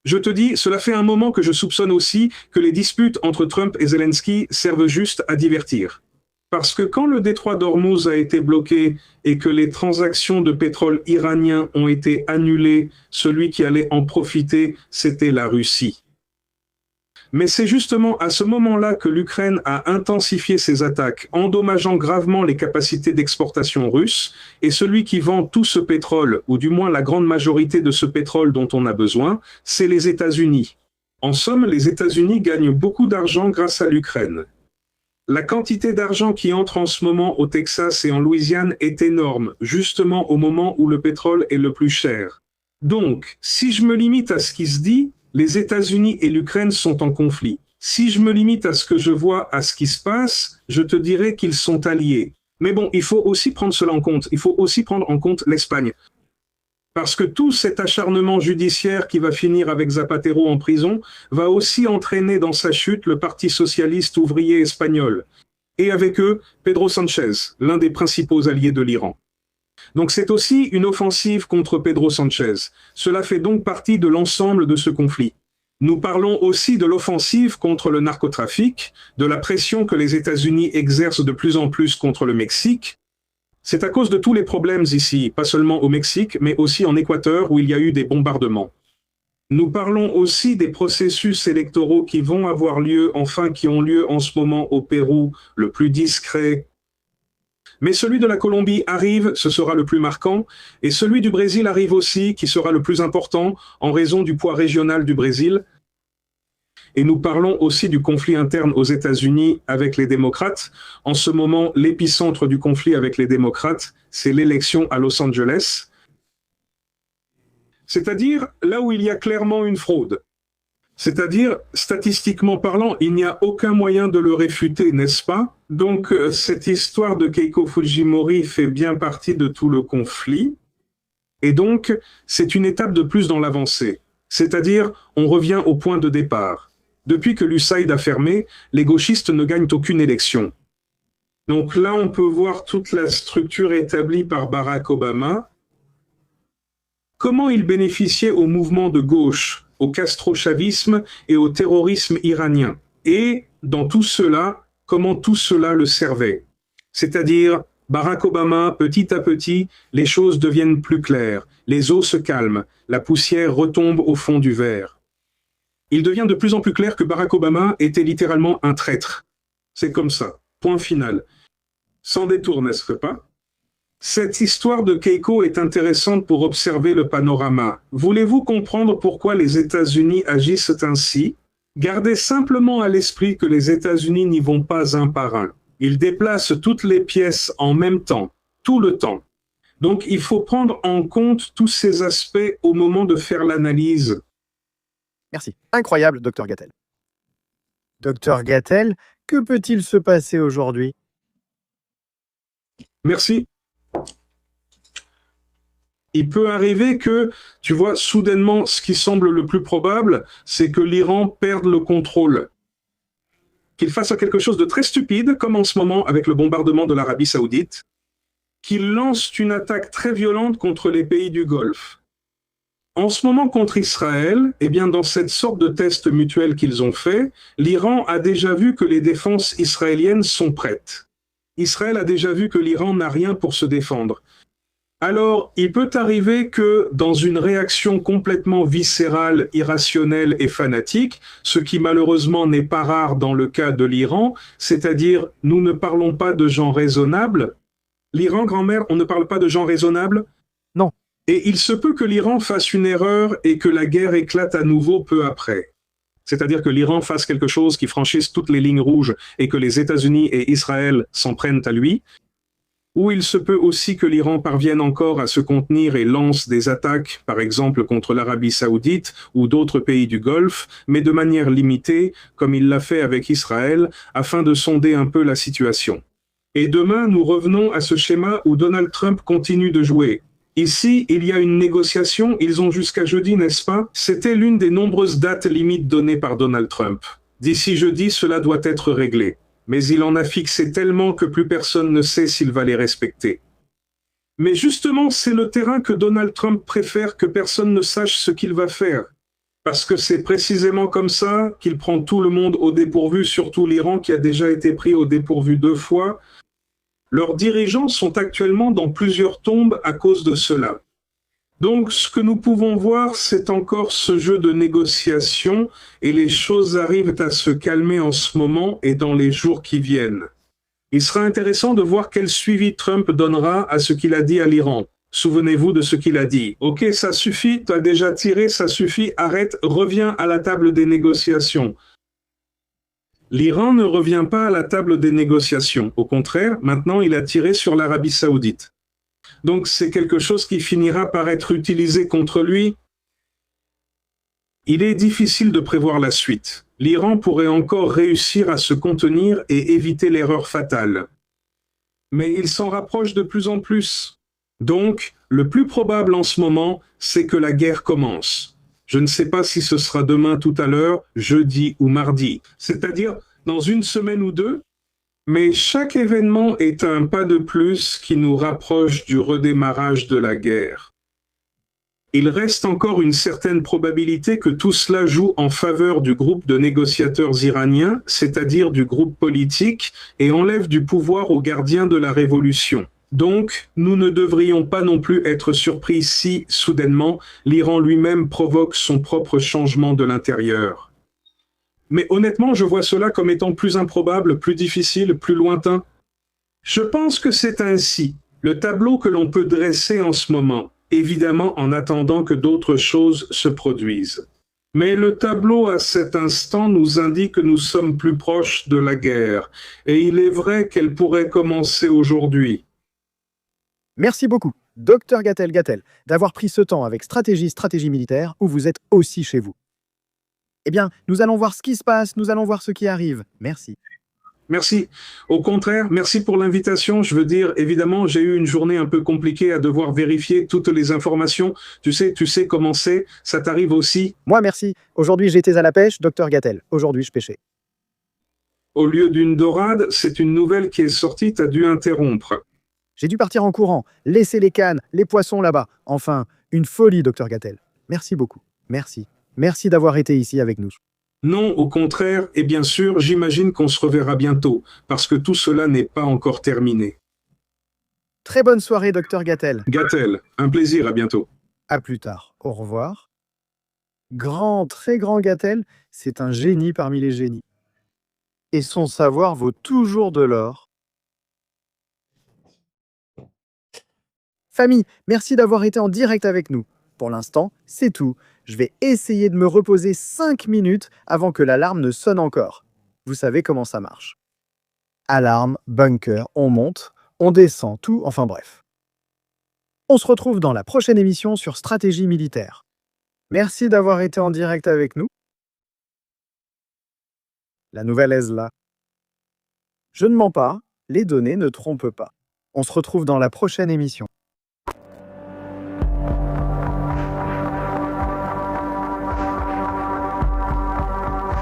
Je te dis, cela fait un moment que je soupçonne aussi que les disputes entre Trump et Zelensky servent juste à divertir. Parce que quand le détroit d'Ormuz a été bloqué et que les transactions de pétrole iranien ont été annulées, celui qui allait en profiter, c'était la Russie. Mais c'est justement à ce moment-là que l'Ukraine a intensifié ses attaques, endommageant gravement les capacités d'exportation russes, et celui qui vend tout ce pétrole, ou du moins la grande majorité de ce pétrole dont on a besoin, c'est les États-Unis. En somme, les États-Unis gagnent beaucoup d'argent grâce à l'Ukraine. La quantité d'argent qui entre en ce moment au Texas et en Louisiane est énorme, justement au moment où le pétrole est le plus cher. Donc, si je me limite à ce qui se dit, les États-Unis et l'Ukraine sont en conflit. Si je me limite à ce que je vois, à ce qui se passe, je te dirais qu'ils sont alliés. Mais bon, il faut aussi prendre cela en compte. Il faut aussi prendre en compte l'Espagne. Parce que tout cet acharnement judiciaire qui va finir avec Zapatero en prison va aussi entraîner dans sa chute le Parti socialiste ouvrier espagnol. Et avec eux, Pedro Sánchez, l'un des principaux alliés de l'Iran. Donc c'est aussi une offensive contre Pedro Sánchez. Cela fait donc partie de l'ensemble de ce conflit. Nous parlons aussi de l'offensive contre le narcotrafic, de la pression que les États-Unis exercent de plus en plus contre le Mexique. C'est à cause de tous les problèmes ici, pas seulement au Mexique, mais aussi en Équateur où il y a eu des bombardements. Nous parlons aussi des processus électoraux qui vont avoir lieu, enfin qui ont lieu en ce moment au Pérou, le plus discret. Mais celui de la Colombie arrive, ce sera le plus marquant, et celui du Brésil arrive aussi, qui sera le plus important en raison du poids régional du Brésil. Et nous parlons aussi du conflit interne aux États-Unis avec les démocrates. En ce moment, l'épicentre du conflit avec les démocrates, c'est l'élection à Los Angeles. C'est-à-dire là où il y a clairement une fraude. C'est-à-dire, statistiquement parlant, il n'y a aucun moyen de le réfuter, n'est-ce pas? Donc, cette histoire de Keiko Fujimori fait bien partie de tout le conflit. Et donc, c'est une étape de plus dans l'avancée. C'est-à-dire, on revient au point de départ. Depuis que l'USAID a fermé, les gauchistes ne gagnent aucune élection. Donc là, on peut voir toute la structure établie par Barack Obama. Comment il bénéficiait au mouvement de gauche, au castro-chavisme et au terrorisme iranien. Et, dans tout cela, comment tout cela le servait. C'est-à-dire, Barack Obama, petit à petit, les choses deviennent plus claires, les eaux se calment, la poussière retombe au fond du verre. Il devient de plus en plus clair que Barack Obama était littéralement un traître. C'est comme ça, point final. Sans détour, n'est-ce pas? Cette histoire de Keiko est intéressante pour observer le panorama. Voulez-vous comprendre pourquoi les États-Unis agissent ainsi? Gardez simplement à l'esprit que les États-Unis n'y vont pas un par un. Ils déplacent toutes les pièces en même temps, tout le temps. Donc il faut prendre en compte tous ces aspects au moment de faire l'analyse. Merci. Incroyable, Dr Gattel. Docteur Gattel, que peut-il se passer aujourd'hui? Merci. Il peut arriver que, tu vois, soudainement, ce qui semble le plus probable, c'est que l'Iran perde le contrôle. Qu'il fasse quelque chose de très stupide, comme en ce moment avec le bombardement de l'Arabie Saoudite, qu'il lance une attaque très violente contre les pays du Golfe. En ce moment, contre Israël, eh bien, dans cette sorte de test mutuel qu'ils ont fait, l'Iran a déjà vu que les défenses israéliennes sont prêtes. Israël a déjà vu que l'Iran n'a rien pour se défendre. Alors, il peut arriver que, dans une réaction complètement viscérale, irrationnelle et fanatique, ce qui malheureusement n'est pas rare dans le cas de l'Iran, c'est-à-dire, nous ne parlons pas de gens raisonnables. L'Iran, grand-mère, on ne parle pas de gens raisonnables? Non. Et il se peut que l'Iran fasse une erreur et que la guerre éclate à nouveau peu après. C'est-à-dire que l'Iran fasse quelque chose qui franchisse toutes les lignes rouges et que les États-Unis et Israël s'en prennent à lui. Ou il se peut aussi que l'Iran parvienne encore à se contenir et lance des attaques, par exemple contre l'Arabie Saoudite ou d'autres pays du Golfe, mais de manière limitée, comme il l'a fait avec Israël, afin de sonder un peu la situation. Et demain, nous revenons à ce schéma où Donald Trump continue de jouer. Ici, il y a une négociation, ils ont jusqu'à jeudi, n'est-ce pas? C'était l'une des nombreuses dates limites données par Donald Trump. D'ici jeudi, cela doit être réglé. Mais il en a fixé tellement que plus personne ne sait s'il va les respecter. Mais justement, c'est le terrain que Donald Trump préfère que personne ne sache ce qu'il va faire. Parce que c'est précisément comme ça qu'il prend tout le monde au dépourvu, surtout l'Iran qui a déjà été pris au dépourvu 2 fois. Leurs dirigeants sont actuellement dans plusieurs tombes à cause de cela. Donc, ce que nous pouvons voir, c'est encore ce jeu de négociation et les choses arrivent à se calmer en ce moment et dans les jours qui viennent. Il sera intéressant de voir quel suivi Trump donnera à ce qu'il a dit à l'Iran. Souvenez-vous de ce qu'il a dit. Ok, ça suffit, tu as déjà tiré, ça suffit, arrête, reviens à la table des négociations. L'Iran ne revient pas à la table des négociations. Au contraire, maintenant il a tiré sur l'Arabie Saoudite. Donc c'est quelque chose qui finira par être utilisé contre lui. Il est difficile de prévoir la suite. L'Iran pourrait encore réussir à se contenir et éviter l'erreur fatale. Mais il s'en rapproche de plus en plus. Donc, le plus probable en ce moment, c'est que la guerre commence. Je ne sais pas si ce sera demain tout à l'heure, jeudi ou mardi, c'est-à-dire dans une semaine ou deux. Mais chaque événement est un pas de plus qui nous rapproche du redémarrage de la guerre. Il reste encore une certaine probabilité que tout cela joue en faveur du groupe de négociateurs iraniens, c'est-à-dire du groupe politique, et enlève du pouvoir aux gardiens de la révolution. Donc, nous ne devrions pas non plus être surpris si, soudainement, l'Iran lui-même provoque son propre changement de l'intérieur. Mais honnêtement, je vois cela comme étant plus improbable, plus difficile, plus lointain. Je pense que c'est ainsi le tableau que l'on peut dresser en ce moment, évidemment en attendant que d'autres choses se produisent. Mais le tableau à cet instant nous indique que nous sommes plus proches de la guerre, et il est vrai qu'elle pourrait commencer aujourd'hui. Merci beaucoup, Docteur Gattel, d'avoir pris ce temps avec Stratégie militaire, où vous êtes aussi chez vous. Eh bien, nous allons voir ce qui se passe, nous allons voir ce qui arrive. Merci. Merci. Au contraire, merci pour l'invitation. Je veux dire, évidemment, j'ai eu une journée un peu compliquée à devoir vérifier toutes les informations. Tu sais comment c'est, ça t'arrive aussi. Moi, merci. Aujourd'hui, j'étais à la pêche, Docteur Gattel. Aujourd'hui, je pêchais. Au lieu d'une dorade, c'est une nouvelle qui est sortie, t'as dû interrompre. J'ai dû partir en courant, laisser les cannes, les poissons là-bas. Enfin, une folie, Docteur Gattel. Merci beaucoup. Merci. Merci d'avoir été ici avec nous. Non, au contraire, et bien sûr, j'imagine qu'on se reverra bientôt, parce que tout cela n'est pas encore terminé. Très bonne soirée, Docteur Gattel. Gattel, un plaisir, à bientôt. À plus tard. Au revoir. Grand, très grand Gattel, c'est un génie parmi les génies. Et son savoir vaut toujours de l'or. Famille, merci d'avoir été en direct avec nous. Pour l'instant, c'est tout. Je vais essayer de me reposer 5 minutes avant que l'alarme ne sonne encore. Vous savez comment ça marche. Alarme, bunker, on monte, on descend, tout, enfin bref. On se retrouve dans la prochaine émission sur Stratégie militaire. Merci d'avoir été en direct avec nous. La nouvelle Hezla. Je ne mens pas, les données ne trompent pas. On se retrouve dans la prochaine émission.